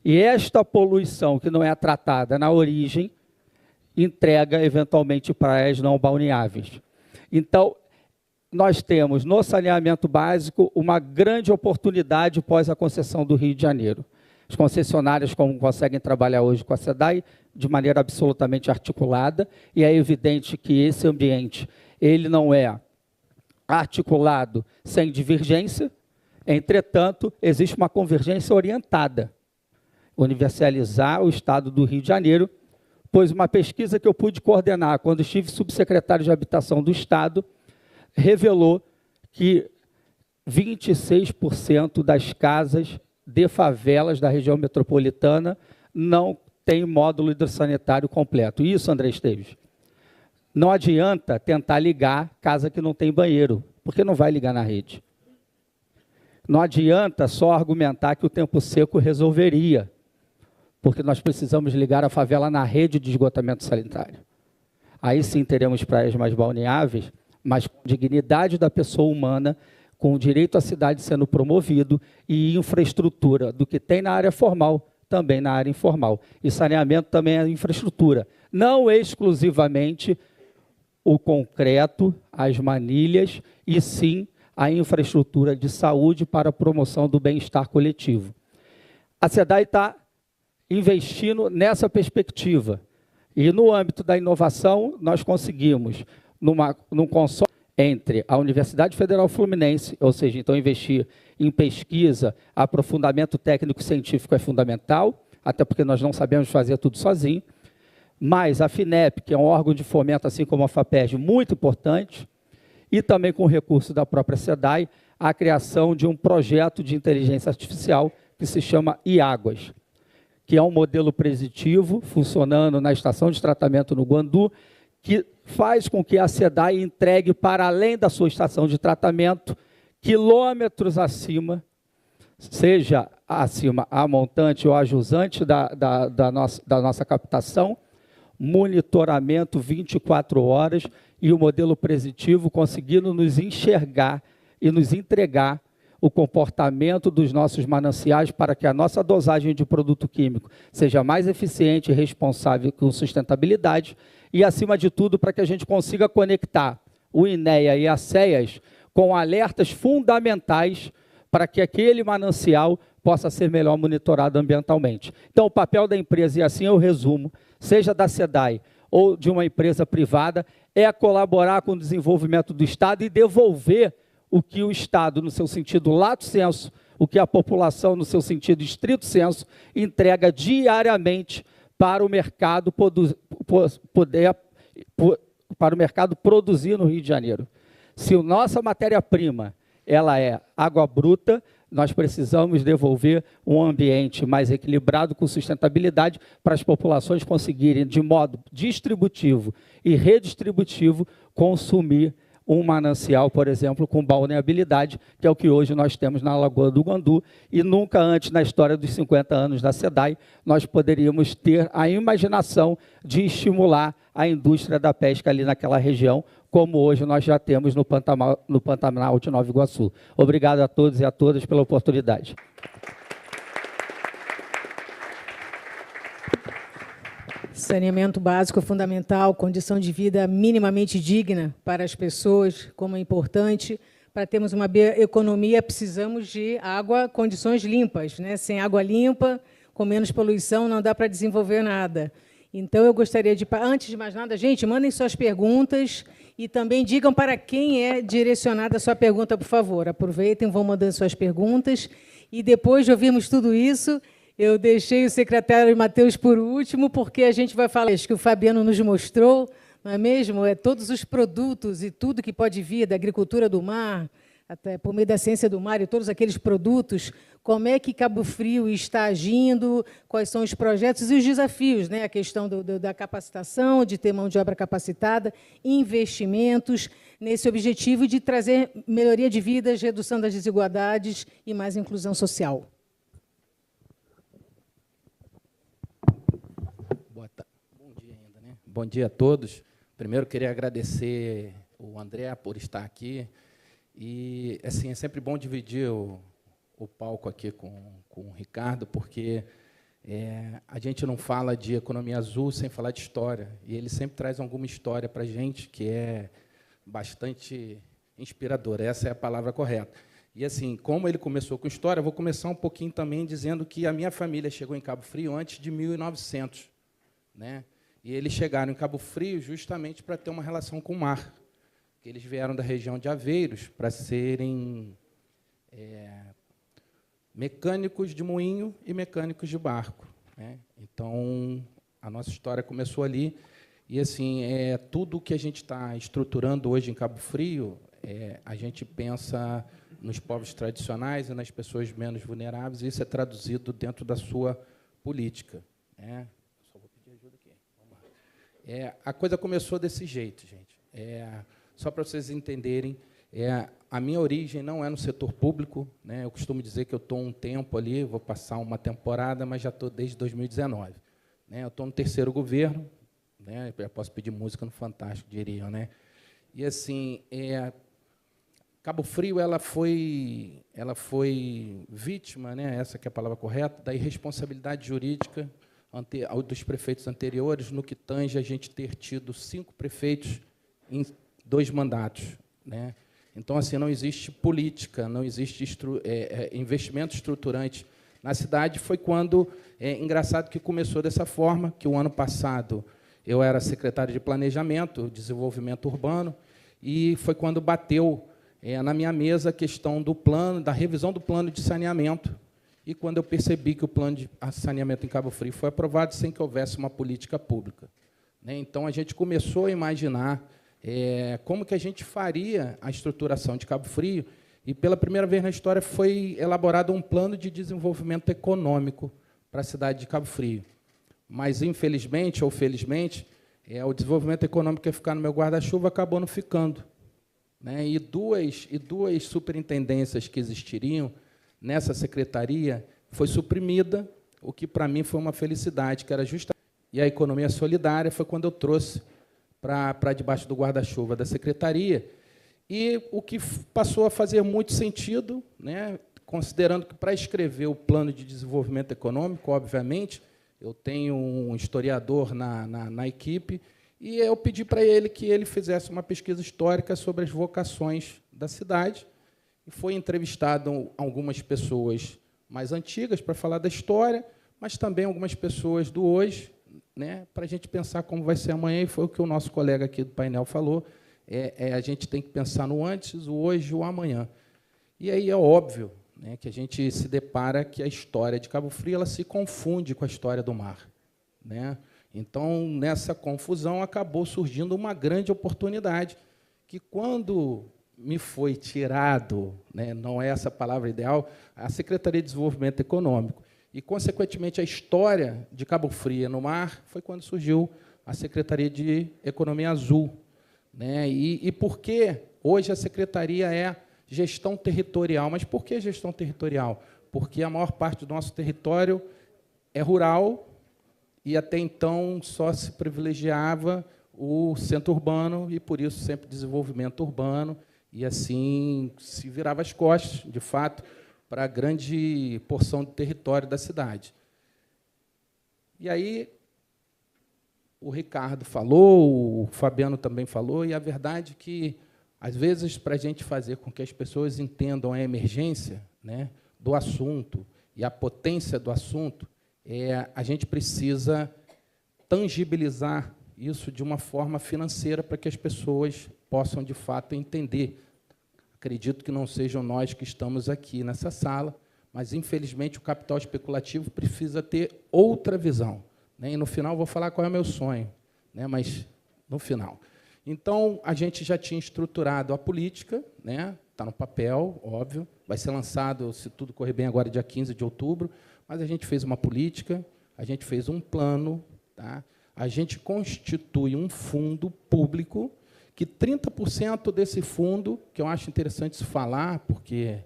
E esta poluição que não é tratada na origem, entrega eventualmente praias não balneáveis. Então, nós temos no saneamento básico uma grande oportunidade pós a concessão do Rio de Janeiro. As concessionárias como conseguem trabalhar hoje com a SEDAI de maneira absolutamente articulada, e é evidente que esse ambiente ele não é articulado sem divergência, entretanto, existe uma convergência orientada. Universalizar o Estado do Rio de Janeiro, pois uma pesquisa que eu pude coordenar quando estive subsecretário de Habitação do Estado, revelou que 26% das casas de favelas da região metropolitana não tem módulo hidrossanitário completo. Isso, André Esteves, não adianta tentar ligar casa que não tem banheiro, porque não vai ligar na rede. Não adianta só argumentar que o tempo seco resolveria, porque nós precisamos ligar a favela na rede de esgotamento sanitário. Aí sim teremos praias mais balneáveis, mas com dignidade da pessoa humana, com o direito à cidade sendo promovido e infraestrutura do que tem na área formal, também na área informal. E saneamento também é infraestrutura. Não exclusivamente o concreto, as manilhas, e sim a infraestrutura de saúde para a promoção do bem-estar coletivo. A SEDAI está investindo nessa perspectiva. E no âmbito da inovação, nós conseguimos, num consórcio entre a Universidade Federal Fluminense, ou seja, então investir em pesquisa, aprofundamento técnico-científico é fundamental, até porque nós não sabemos fazer tudo sozinho, mas a FINEP, que é um órgão de fomento, assim como a FAPERJ, muito importante, e também com recurso da própria SEDAI, a criação de um projeto de inteligência artificial que se chama IÁguas, que é um modelo preditivo, funcionando na estação de tratamento no Guandu, que faz com que a SEDAI entregue para além da sua estação de tratamento, quilômetros acima, seja acima a montante ou a jusante da nossa captação, monitoramento 24 horas e o modelo preditivo conseguindo nos enxergar e nos entregar o comportamento dos nossos mananciais para que a nossa dosagem de produto químico seja mais eficiente e responsável com sustentabilidade e, acima de tudo, para que a gente consiga conectar o INEA e a CEAS com alertas fundamentais para que aquele manancial possa ser melhor monitorado ambientalmente. Então, o papel da empresa, e assim eu resumo, seja da SEDAI ou de uma empresa privada, é colaborar com o desenvolvimento do Estado e devolver o que o Estado, no seu sentido lato sensu, o que a população, no seu sentido estrito sensu, entrega diariamente para o mercado produzir no Rio de Janeiro. Se a nossa matéria-prima ela é água bruta, nós precisamos devolver um ambiente mais equilibrado com sustentabilidade para as populações conseguirem, de modo distributivo e redistributivo, consumir um manancial, por exemplo, com balneabilidade, que é o que hoje nós temos na Lagoa do Guandu, e nunca antes na história dos 50 anos da SEDAI nós poderíamos ter a imaginação de estimular a indústria da pesca ali naquela região, como hoje nós já temos no Pantanal de Nova Iguaçu. Obrigado a todos e a todas pela oportunidade. Saneamento básico é fundamental, condição de vida minimamente digna para as pessoas, como é importante. Para termos uma bioeconomia, precisamos de água, condições limpas, né? Sem água limpa, com menos poluição, não dá para desenvolver nada. Então, eu gostaria de... Antes de mais nada, gente, mandem suas perguntas e também digam para quem é direcionada a sua pergunta, por favor. Aproveitem, vão mandando suas perguntas. E depois de ouvirmos tudo isso, eu deixei o secretário Matheus por último, porque a gente vai falar que o Fabiano nos mostrou, não é mesmo? Todos os produtos e tudo que pode vir da agricultura do mar, até por meio da ciência do mar e todos aqueles produtos, como é que Cabo Frio está agindo, quais são os projetos e os desafios, né? A questão da capacitação, de ter mão de obra capacitada, investimentos nesse objetivo de trazer melhoria de vidas, redução das desigualdades e mais inclusão social. Bom dia a todos. Primeiro, queria agradecer o André por estar aqui. E, assim, é sempre bom dividir o palco aqui com o Ricardo, porque a gente não fala de economia azul sem falar de história. E ele sempre traz alguma história para a gente que é bastante inspiradora. Essa é a palavra correta. E, assim, como ele começou com história, eu vou começar um pouquinho também dizendo que a minha família chegou em Cabo Frio antes de 1900, né? E eles chegaram em Cabo Frio justamente para ter uma relação com o mar. Eles vieram da região de Aveiros para serem mecânicos de moinho e mecânicos de barco, né? Então, a nossa história começou ali. E, assim, tudo que a gente está estruturando hoje em Cabo Frio, a gente pensa nos povos tradicionais e nas pessoas menos vulneráveis, e isso é traduzido dentro da sua política, né? A coisa começou desse jeito, gente. Só para vocês entenderem, a minha origem não é no setor público, né? Eu costumo dizer que eu estou um tempo ali, vou passar uma temporada, mas já estou desde 2019. Né? Eu estou no terceiro governo, né? Já posso pedir música no Fantástico, diriam, né? E, assim, Cabo Frio ela foi vítima, né? Essa que é a palavra correta, da irresponsabilidade jurídica dos prefeitos anteriores, no que tange a gente ter tido 5 prefeitos em 2 mandatos, né? Então, assim, não existe política, não existe investimento estruturante na cidade. Foi quando, engraçado que começou dessa forma, que o ano passado eu era secretário de Planejamento, Desenvolvimento Urbano, e foi quando bateu na minha mesa a questão do plano, da revisão do plano de saneamento. E quando eu percebi que o plano de saneamento em Cabo Frio foi aprovado sem que houvesse uma política pública, né? Então, a gente começou a imaginar como que a gente faria a estruturação de Cabo Frio, e, pela primeira vez na história, foi elaborado um plano de desenvolvimento econômico para a cidade de Cabo Frio. Mas, infelizmente ou felizmente, o desenvolvimento econômico que ia ficar no meu guarda-chuva acabou não ficando, né? E duas superintendências que existiriam nessa secretaria foi suprimida, o que, para mim, foi uma felicidade, que era justamente... e a economia solidária foi quando eu trouxe para debaixo do guarda-chuva da secretaria, e o que passou a fazer muito sentido, né, considerando que, para escrever o plano de desenvolvimento econômico, obviamente, eu tenho um historiador na equipe, e eu pedi para ele que ele fizesse uma pesquisa histórica sobre as vocações da cidade, e foi entrevistado algumas pessoas mais antigas para falar da história, mas também algumas pessoas do hoje, né, para a gente pensar como vai ser amanhã, e foi o que o nosso colega aqui do painel falou, a gente tem que pensar no antes, o hoje e o amanhã. E aí é óbvio, né, que a gente se depara que a história de Cabo Frio ela se confunde com a história do mar, né? Então, nessa confusão, acabou surgindo uma grande oportunidade, que, quando me foi tirado, né, não é essa a palavra ideal, a Secretaria de Desenvolvimento Econômico, e, consequentemente, a história de Cabo Frio no mar, foi quando surgiu a Secretaria de Economia Azul, né? E por que hoje a Secretaria é gestão territorial? Mas por que gestão territorial? Porque a maior parte do nosso território é rural, e até então só se privilegiava o centro urbano, e, por isso, sempre desenvolvimento urbano, e assim se virava as costas, de fato, para a grande porção do território da cidade. E aí o Ricardo falou, o Fabiano também falou, e a verdade é que, às vezes, para a gente fazer com que as pessoas entendam a emergência, né, do assunto e a potência do assunto, a gente precisa tangibilizar isso de uma forma financeira para que as pessoas possam, de fato, entender. Acredito que não sejam nós que estamos aqui nessa sala, mas, infelizmente, o capital especulativo precisa ter outra visão, né? E, no final, vou falar qual é o meu sonho, né? Mas, no final. Então, a gente já tinha estruturado a política, né? Está no papel, óbvio, vai ser lançado, se tudo correr bem, agora, dia 15 de outubro, mas a gente fez uma política, a gente fez um plano, tá? A gente constitui um fundo público, que 30% desse fundo, que eu acho interessante se falar, porque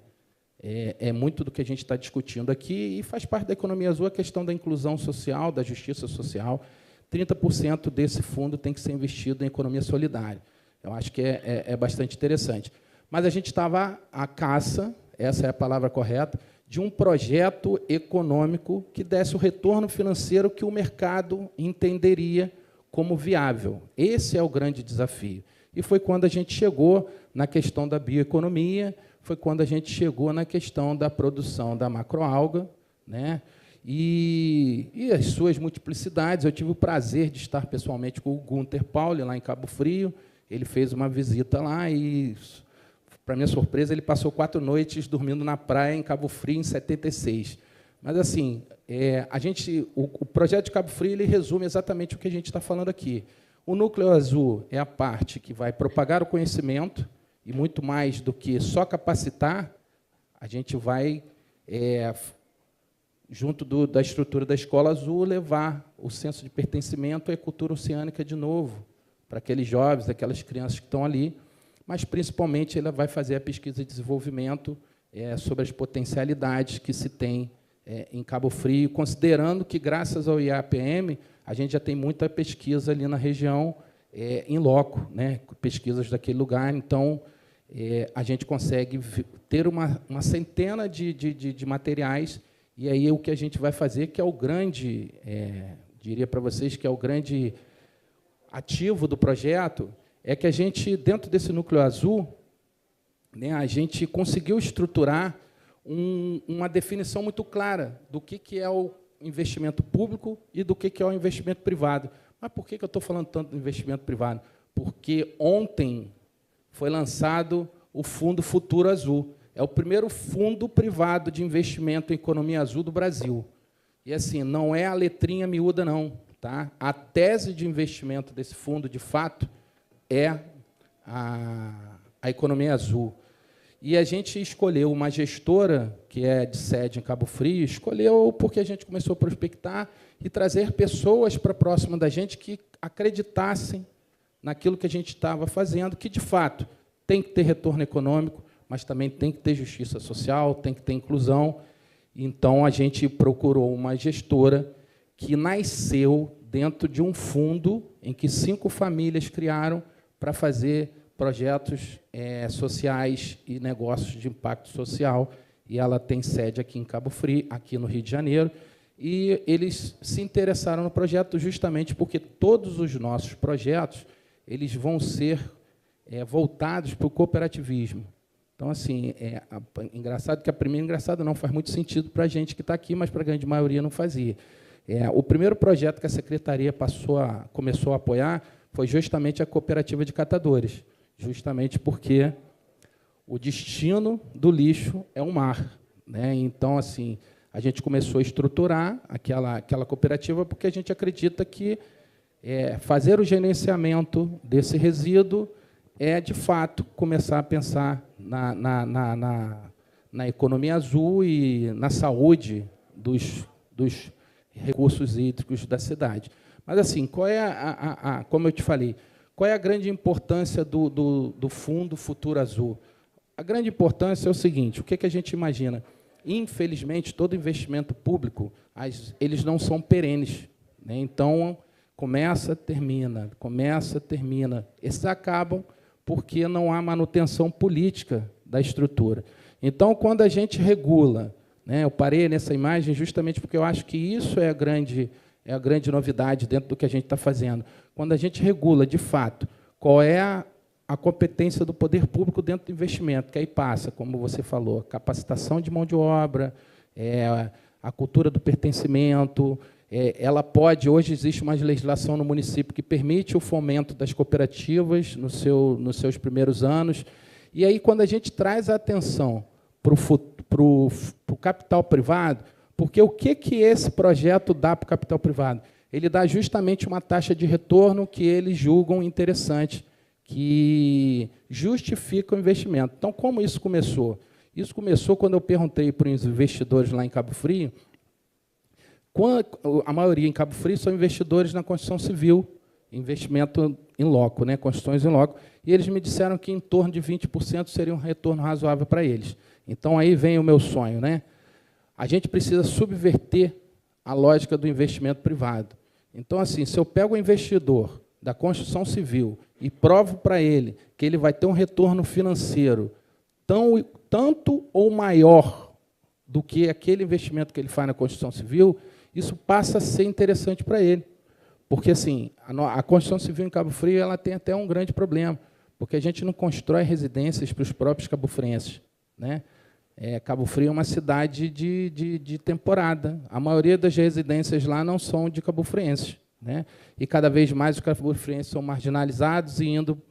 é muito do que a gente está discutindo aqui, e faz parte da economia azul a questão da inclusão social, da justiça social. 30% desse fundo tem que ser investido em economia solidária. Eu acho que é bastante interessante. Mas a gente estava à caça, essa é a palavra correta, de um projeto econômico que desse o retorno financeiro que o mercado entenderia como viável. Esse é o grande desafio. E foi quando a gente chegou na questão da bioeconomia, foi quando a gente chegou na questão da produção da macroalga, né? E as suas multiplicidades. Eu tive o prazer de estar pessoalmente com o Gunter Pauli, lá em Cabo Frio. Ele fez uma visita lá e, para minha surpresa, ele passou 4 noites dormindo na praia em Cabo Frio, em 76. Mas, assim, o projeto de Cabo Frio ele resume exatamente o que a gente está falando aqui. O núcleo azul é a parte que vai propagar o conhecimento, e, muito mais do que só capacitar, a gente vai, junto da estrutura da Escola Azul, levar o senso de pertencimento à cultura oceânica de novo, para aqueles jovens, aquelas crianças que estão ali, mas, principalmente, ela vai fazer a pesquisa de desenvolvimento sobre as potencialidades que se tem em Cabo Frio, considerando que, graças ao IAPM, a gente já tem muita pesquisa ali na região, em loco, né, pesquisas daquele lugar. Então, a gente consegue ter uma centena de materiais, e aí o que a gente vai fazer, que é o grande, diria para vocês, que é o grande ativo do projeto, é que a gente, dentro desse núcleo azul, né, a gente conseguiu estruturar uma definição muito clara do que é o investimento público e do que é o investimento privado. Mas por que eu estou falando tanto do investimento privado? Porque ontem foi lançado o Fundo Futuro Azul. É o primeiro fundo privado de investimento em economia azul do Brasil. E, assim, não é a letrinha miúda, não. Tá? A tese de investimento desse fundo, de fato, é a economia azul. E a gente escolheu uma gestora, que é de sede em Cabo Frio, escolheu porque a gente começou a prospectar e trazer pessoas para próxima da gente que acreditassem naquilo que a gente estava fazendo, que, de fato, tem que ter retorno econômico, mas também tem que ter justiça social, tem que ter inclusão. Então, a gente procurou uma gestora que nasceu dentro de um fundo em que 5 famílias criaram para fazer projetos sociais e negócios de impacto social, e ela tem sede aqui em Cabo Frio, aqui no Rio de Janeiro, e eles se interessaram no projeto justamente porque todos os nossos projetos eles vão ser voltados para o cooperativismo. Então, assim, engraçado que engraçado não faz muito sentido para a gente que está aqui, mas para a grande maioria não fazia. O primeiro projeto que a Secretaria começou a apoiar foi justamente a cooperativa de catadores, justamente porque o destino do lixo é o mar, né? Então, assim, a gente começou a estruturar aquela cooperativa porque a gente acredita que fazer o gerenciamento desse resíduo de fato, começar a pensar na economia azul e na saúde dos recursos hídricos da cidade. Mas, assim, qual é como eu te falei, qual é a grande importância do Fundo Futuro Azul? A grande importância é o seguinte, o que a gente imagina? Infelizmente, todo investimento público, eles não são perenes, né? Então, começa, termina, começa, termina. Esses acabam porque não há manutenção política da estrutura. Então, quando a gente regula, né, eu parei nessa imagem justamente porque eu acho que isso é a grande novidade dentro do que a gente está fazendo. Quando a gente regula, de fato, qual é a competência do poder público dentro do investimento, que aí passa, como você falou, a capacitação de mão de obra, a cultura do pertencimento. Ela pode, hoje existe uma legislação no município que permite o fomento das cooperativas nos seus primeiros anos. E aí, quando a gente traz a atenção para o capital privado, porque o que esse projeto dá para o capital privado? Ele dá justamente uma taxa de retorno que eles julgam interessante, que justifica o investimento. Então, como isso começou? Isso começou quando eu perguntei para os investidores lá em Cabo Frio. A maioria em Cabo Frio são investidores na construção civil, investimento em loco, né, construções em loco, e eles me disseram que em torno de 20% seria um retorno razoável para eles. Então, aí vem o meu sonho, né? A gente precisa subverter a lógica do investimento privado. Então, assim, se eu pego o investidor da construção civil e provo para ele que ele vai ter um retorno financeiro tanto ou maior do que aquele investimento que ele faz na construção civil, isso passa a ser interessante para ele. Porque, assim, a construção civil em Cabo Frio ela tem até um grande problema, porque a gente não constrói residências para os próprios cabofrienses, né? Cabo Frio é uma cidade de temporada. A maioria das residências lá não são de cabofrienses, né? E cada vez mais os cabofrienses são marginalizados e indo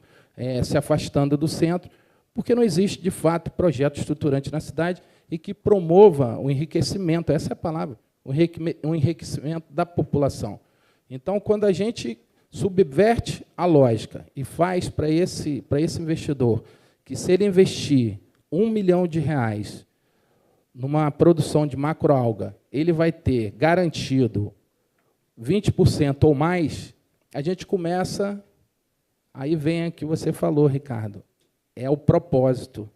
se afastando do centro, porque não existe, de fato, projeto estruturante na cidade e que promova o enriquecimento, essa é a palavra, o enriquecimento da população. Então, quando a gente subverte a lógica e faz para esse investidor que, se ele investir R$1 milhão numa produção de macroalga, ele vai ter garantido 20% ou mais, a gente começa... Aí vem o que você falou, Ricardo, é o propósito.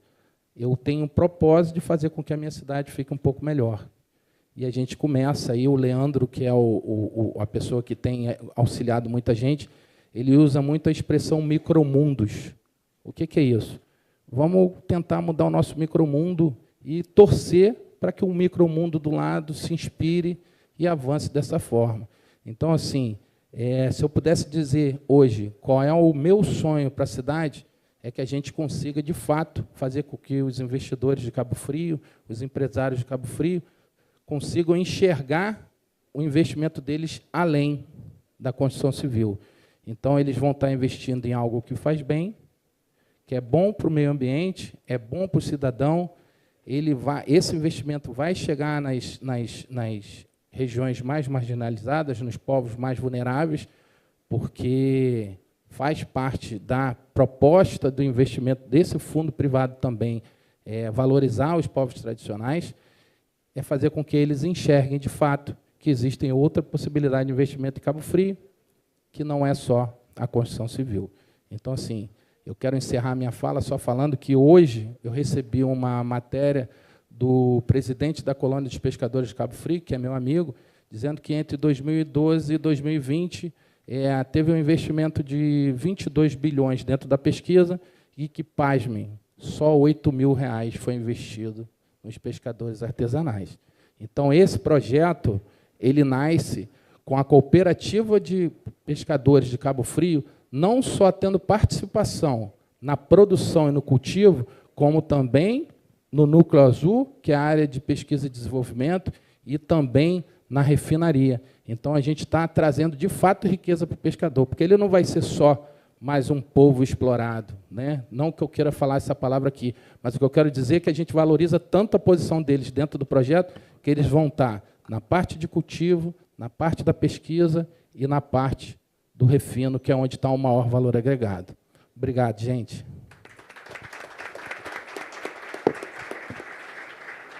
Eu tenho um propósito de fazer com que a minha cidade fique um pouco melhor. E a gente começa, aí o Leandro, que é a pessoa que tem auxiliado muita gente, ele usa muito a expressão micromundos. O que é isso? Vamos tentar mudar o nosso micromundo e torcer para que o micromundo do lado se inspire e avance dessa forma. Então, assim, se eu pudesse dizer hoje qual é o meu sonho para a cidade, é que a gente consiga, de fato, fazer com que os investidores de Cabo Frio, os empresários de Cabo Frio, consigam enxergar o investimento deles além da construção civil. Então, eles vão estar investindo em algo que faz bem, que é bom para o meio ambiente, é bom para o cidadão. Esse investimento vai chegar nas regiões mais marginalizadas, nos povos mais vulneráveis, porque faz parte da proposta do investimento desse fundo privado também, valorizar os povos tradicionais, é fazer com que eles enxerguem, de fato, que existem outra possibilidade de investimento em Cabo Frio, que não é só a construção civil. Então, assim, eu quero encerrar minha fala só falando que hoje eu recebi uma matéria do presidente da Colônia dos Pescadores de Cabo Frio, que é meu amigo, dizendo que entre 2012 e 2020 teve um investimento de 22 bilhões dentro da pesquisa e que, pasmem, só R$8.000 foi investido nos pescadores artesanais. Então, esse projeto ele nasce com a cooperativa de pescadores de Cabo Frio, não só tendo participação na produção e no cultivo, como também no Núcleo Azul, que é a área de pesquisa e desenvolvimento, e também na refinaria. Então, a gente está trazendo, de fato, riqueza para o pescador, porque ele não vai ser só mais um povo explorado, né? Não que eu queira falar essa palavra aqui, mas o que eu quero dizer é que a gente valoriza tanto a posição deles dentro do projeto, que eles vão estar na parte de cultivo, na parte da pesquisa e na parte do refino, que é onde está o maior valor agregado. Obrigado, gente.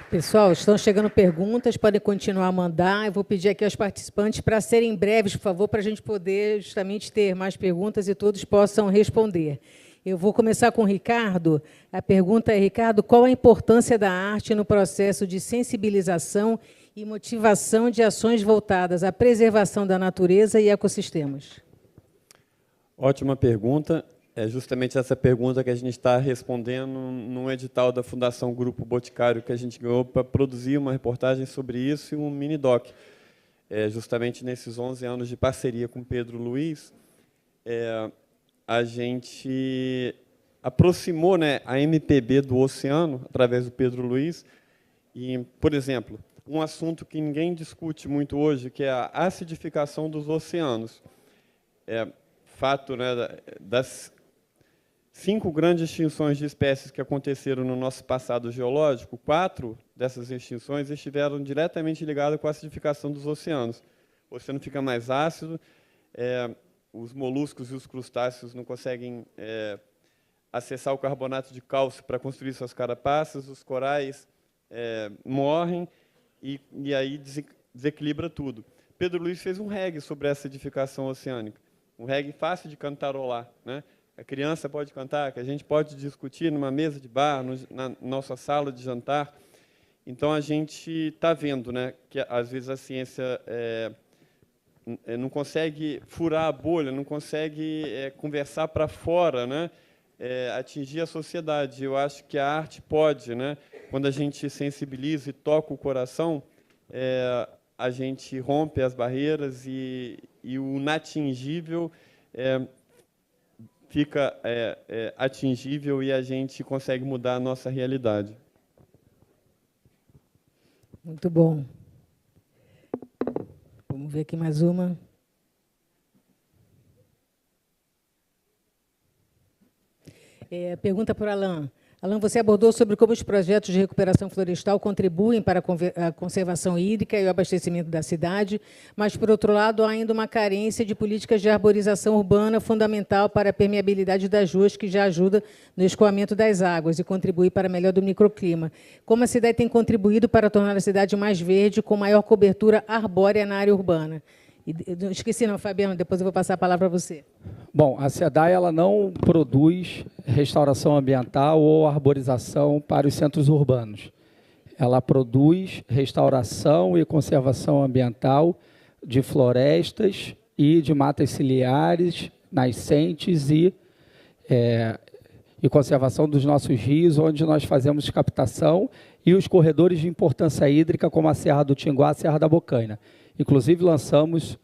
Pessoal, estão chegando perguntas, podem continuar a mandar. Eu vou pedir aqui aos participantes para serem breves, por favor, para a gente poder justamente ter mais perguntas e todos possam responder. Eu vou começar com o Ricardo. A pergunta é, Ricardo, qual a importância da arte no processo de sensibilização e motivação de ações voltadas à preservação da natureza e ecossistemas? Ótima pergunta. É justamente essa pergunta que a gente está respondendo num edital da Fundação Grupo Boticário que a gente ganhou para produzir uma reportagem sobre isso e um mini-doc. Justamente nesses 11 anos de parceria com Pedro Luiz, a gente aproximou, né, a MPB do oceano, através do Pedro Luiz. E, por exemplo, um assunto que ninguém discute muito hoje, que é a acidificação dos oceanos. Fato, né, das 5 grandes extinções de espécies que aconteceram no nosso passado geológico, 4 dessas extinções estiveram diretamente ligadas com a acidificação dos oceanos. O oceano fica mais ácido, os moluscos e os crustáceos não conseguem acessar o carbonato de cálcio para construir suas carapaças, os corais morrem e aí desequilibra tudo. Pedro Luiz fez um reggae sobre essa acidificação oceânica, um reggae fácil de cantarolar, né? A criança pode cantar, que a gente pode discutir numa mesa de bar, na nossa sala de jantar. Então, a gente está vendo, né, que, às vezes, a ciência não consegue furar a bolha, não consegue conversar para fora, né, atingir a sociedade. Eu acho que a arte pode, né, quando a gente sensibiliza e toca o coração, a gente rompe as barreiras e o inatingível fica atingível e a gente consegue mudar a nossa realidade. Muito bom. Vamos ver aqui mais uma. Pergunta para o Alain. Alain, você abordou sobre como os projetos de recuperação florestal contribuem para a conservação hídrica e o abastecimento da cidade, mas, por outro lado, há ainda uma carência de políticas de arborização urbana fundamental para a permeabilidade das ruas, que já ajuda no escoamento das águas e contribui para a melhora do microclima. Como a cidade tem contribuído para tornar a cidade mais verde, com maior cobertura arbórea na área urbana? Esqueci não, Fabiano, depois eu vou passar a palavra para você. Bom, a SEDAI ela não produz restauração ambiental ou arborização para os centros urbanos. Ela produz restauração e conservação ambiental de florestas e de matas ciliares, nascentes e conservação dos nossos rios, onde nós fazemos captação, e os corredores de importância hídrica, como a Serra do Tinguá, a Serra da Bocaina. Inclusive, lançamos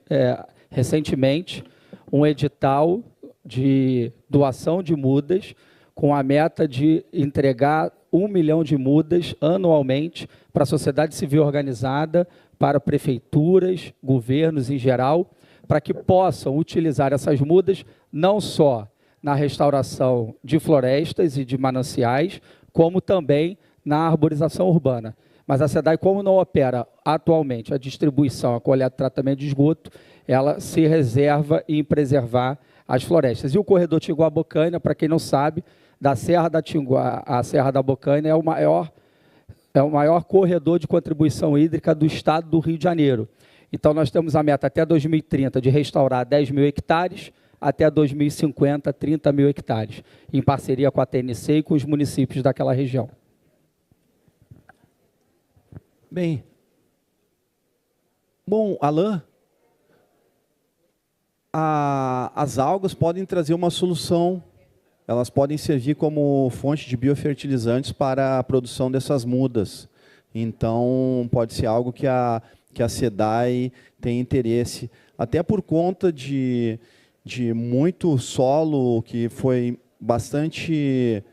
recentemente um edital de doação de mudas, com a meta de entregar 1 milhão de mudas anualmente para a sociedade civil organizada, para prefeituras, governos em geral, para que possam utilizar essas mudas não só na restauração de florestas e de mananciais, como também na arborização urbana. Mas a SEDAI, como não opera atualmente a distribuição, a coleta e tratamento de esgoto, ela se reserva em preservar as florestas. E o corredor Tinguá-Bocaina, para quem não sabe, da Serra da Tinguá à Serra da Bocaina é o maior corredor de contribuição hídrica do estado do Rio de Janeiro. Então, nós temos a meta até 2030 de restaurar 10 mil hectares, até 2050, 30 mil hectares, em parceria com a TNC e com os municípios daquela região. Bem, Bom, Alain, as algas podem trazer uma solução. Elas podem servir como fonte de biofertilizantes para a produção dessas mudas. Então, pode ser algo que a SEDAI tem interesse, até por conta de muito solo que foi bastante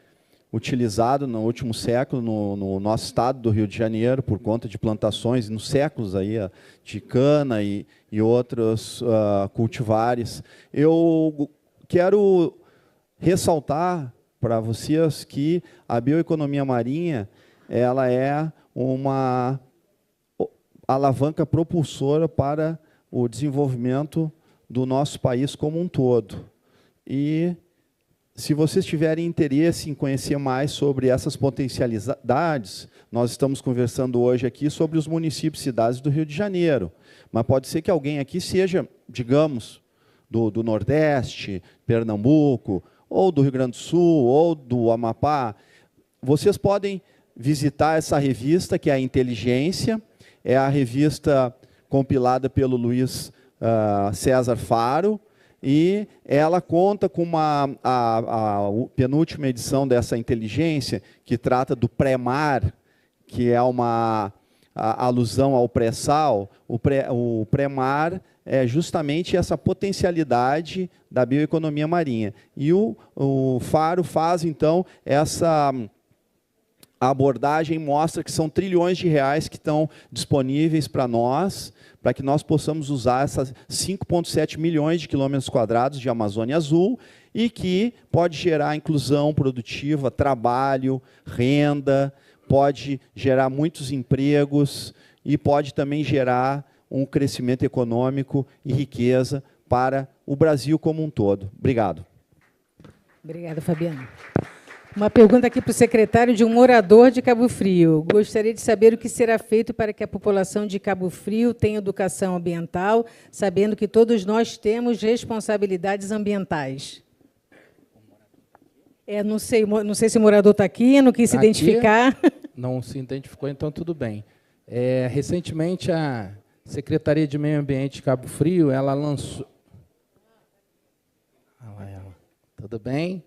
utilizado no último século no nosso estado do Rio de Janeiro, por conta de plantações, nos séculos aí, de cana e outros cultivares. Eu quero ressaltar para vocês que a bioeconomia marinha ela é uma alavanca propulsora para o desenvolvimento do nosso país como um todo. E, se vocês tiverem interesse em conhecer mais sobre essas potencialidades, nós estamos conversando hoje aqui sobre os municípios e cidades do Rio de Janeiro. Mas pode ser que alguém aqui seja, digamos, do Nordeste, Pernambuco, ou do Rio Grande do Sul, ou do Amapá. Vocês podem visitar essa revista, que é a Inteligência, é a revista compilada pelo Luiz César Faro, e ela conta com a penúltima edição dessa Inteligência, que trata do pré-mar, que é uma alusão ao pré-sal. O pré-mar é justamente essa potencialidade da bioeconomia marinha. E o Faro faz, então, essa abordagem, mostra que são trilhões de reais que estão disponíveis para nós, para que nós possamos usar essas 5,7 milhões de quilômetros quadrados de Amazônia Azul, e que pode gerar inclusão produtiva, trabalho, renda, pode gerar muitos empregos e pode também gerar um crescimento econômico e riqueza para o Brasil como um todo. Obrigado. Obrigada, Fabiano. Uma pergunta aqui para o secretário de um morador de Cabo Frio. Gostaria de saber o que será feito para que a população de Cabo Frio tenha educação ambiental, sabendo que todos nós temos responsabilidades ambientais. Não sei se o morador está aqui, não quis se identificar. Não se identificou, então tudo bem. Recentemente, a Secretaria de Meio Ambiente de Cabo Frio, ela lançou... Tudo bem?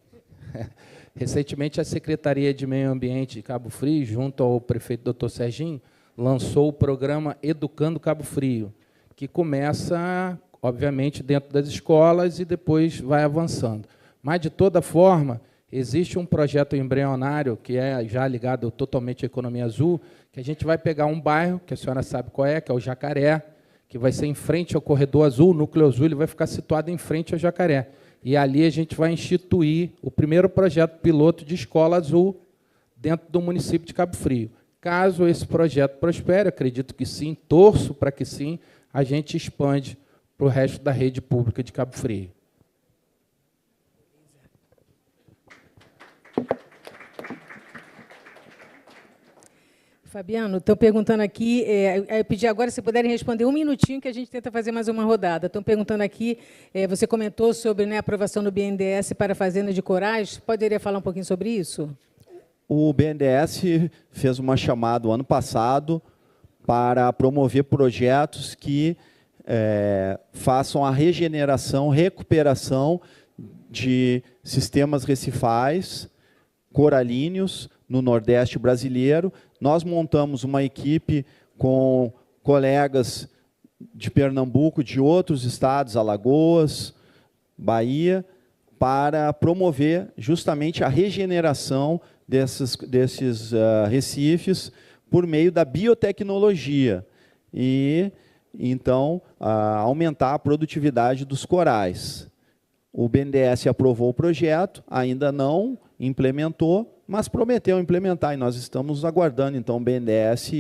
Recentemente, a Secretaria de Meio Ambiente de Cabo Frio, junto ao prefeito Dr. Serginho, lançou o programa Educando Cabo Frio, que começa, obviamente, dentro das escolas e depois vai avançando. Mas, de toda forma, existe um projeto embrionário, que é já ligado totalmente à economia azul, que a gente vai pegar um bairro, que a senhora sabe qual é, que é o Jacaré, que vai ser em frente ao Corredor Azul, o Núcleo Azul ele vai ficar situado em frente ao Jacaré. E ali a gente vai instituir o primeiro projeto piloto de escola azul dentro do município de Cabo Frio. Caso esse projeto prospere, acredito que sim, torço para que sim, a gente expande para o resto da rede pública de Cabo Frio. Fabiano, estão perguntando aqui, eu pedi agora, se puderem responder um minutinho, que a gente tenta fazer mais uma rodada. Estão perguntando aqui, você comentou sobre a aprovação do BNDES para a Fazenda de Corais, poderia falar um pouquinho sobre isso? O BNDES fez uma chamada ano passado para promover projetos que façam a regeneração, recuperação de sistemas recifais, coralíneos, no Nordeste brasileiro. Nós montamos uma equipe com colegas de Pernambuco, de outros estados, Alagoas, Bahia, para promover justamente a regeneração desses recifes por meio da biotecnologia e, então, aumentar a produtividade dos corais. O BNDES aprovou o projeto, ainda não implementou, mas prometeu implementar, e nós estamos aguardando, então, o BNDES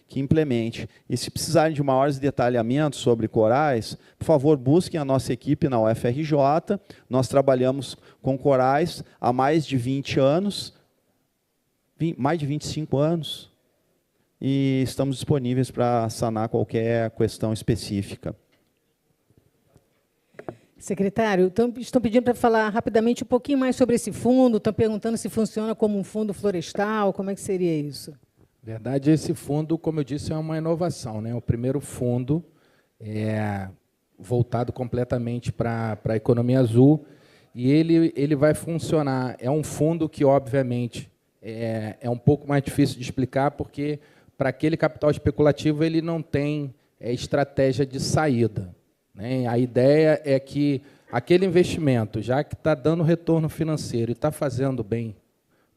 que implemente. E, se precisarem de maiores detalhamentos sobre corais, por favor, busquem a nossa equipe na UFRJ. Nós trabalhamos com corais há mais de 20 anos, mais de 25 anos, e estamos disponíveis para sanar qualquer questão específica. Secretário, estão pedindo para falar rapidamente um pouquinho mais sobre esse fundo, estão perguntando se funciona como um fundo florestal, como é que seria isso? Na verdade, esse fundo, como eu disse, é uma inovação, né? O primeiro fundo voltado completamente para a economia azul, e ele vai funcionar. É um fundo que, obviamente, é um pouco mais difícil de explicar, porque para aquele capital especulativo ele não tem estratégia de saída, né? A ideia é que aquele investimento, já que está dando retorno financeiro e está fazendo bem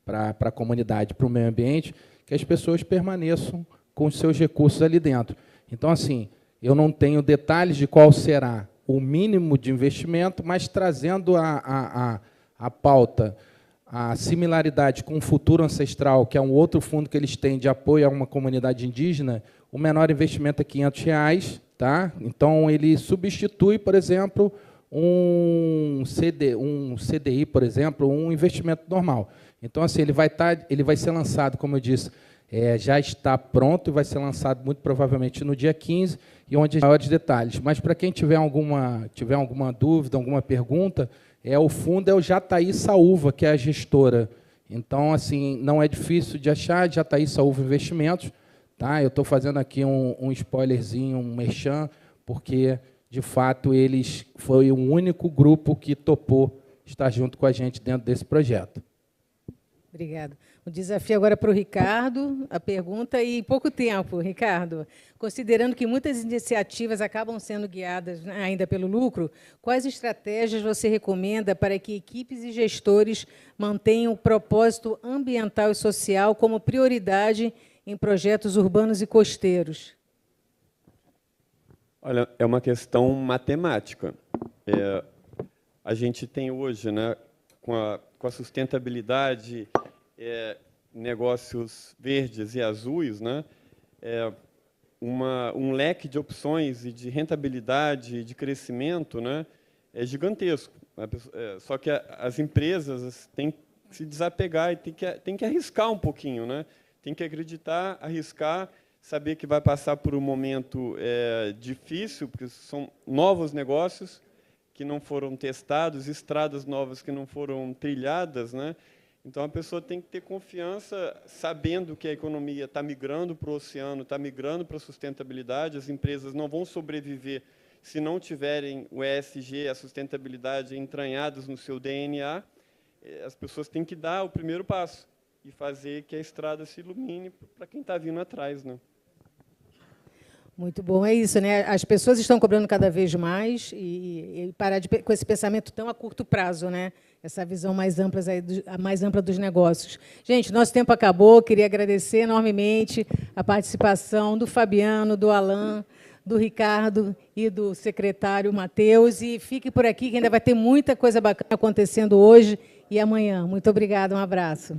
para a comunidade, para o meio ambiente, que as pessoas permaneçam com os seus recursos ali dentro. Então, assim, eu não tenho detalhes de qual será o mínimo de investimento, mas trazendo a pauta, a similaridade com o Futuro Ancestral, que é um outro fundo que eles têm de apoio a uma comunidade indígena, o menor investimento é R$500, tá? Então, ele substitui, por exemplo, um CDI, por exemplo, um investimento normal. Então, assim, ele vai ser lançado, como eu disse, já está pronto e vai ser lançado muito provavelmente no dia 15, e onde maiores detalhes. Mas, para quem tiver alguma dúvida, alguma pergunta, o fundo é o Jataí Saúva, que é a gestora. Então, assim, não é difícil de achar, Jataí Saúva Investimentos. Tá? Eu estou fazendo aqui um spoilerzinho, um merchan, porque, de fato, eles foi o único grupo que topou estar junto com a gente dentro desse projeto. Obrigada. O desafio agora para o Ricardo, a pergunta, e pouco tempo, Ricardo. Considerando que muitas iniciativas acabam sendo guiadas, né, ainda pelo lucro, quais estratégias você recomenda para que equipes e gestores mantenham o propósito ambiental e social como prioridade em projetos urbanos e costeiros? Olha, é uma questão matemática. A gente tem hoje, né, com a sustentabilidade, negócios verdes e azuis, né, um leque de opções e de rentabilidade, de crescimento, né, é gigantesco. Só que as empresas têm que se desapegar e têm que arriscar um pouquinho, né? Tem que acreditar, arriscar, saber que vai passar por um momento difícil, porque são novos negócios que não foram testados, estradas novas que não foram trilhadas, né? Então, a pessoa tem que ter confiança, sabendo que a economia está migrando para o oceano, está migrando para a sustentabilidade, as empresas não vão sobreviver se não tiverem o ESG, a sustentabilidade, entranhadas no seu DNA. As pessoas têm que dar o primeiro passo e fazer que a estrada se ilumine para quem está vindo atrás, né? Muito bom, é isso, né? As pessoas estão cobrando cada vez mais e parar com esse pensamento tão a curto prazo, né? Essa visão mais ampla, mais ampla dos negócios. Gente, nosso tempo acabou. Queria agradecer enormemente a participação do Fabiano, do Alain, do Ricardo e do secretário Matheus. E fique por aqui, que ainda vai ter muita coisa bacana acontecendo hoje e amanhã. Muito obrigada, um abraço.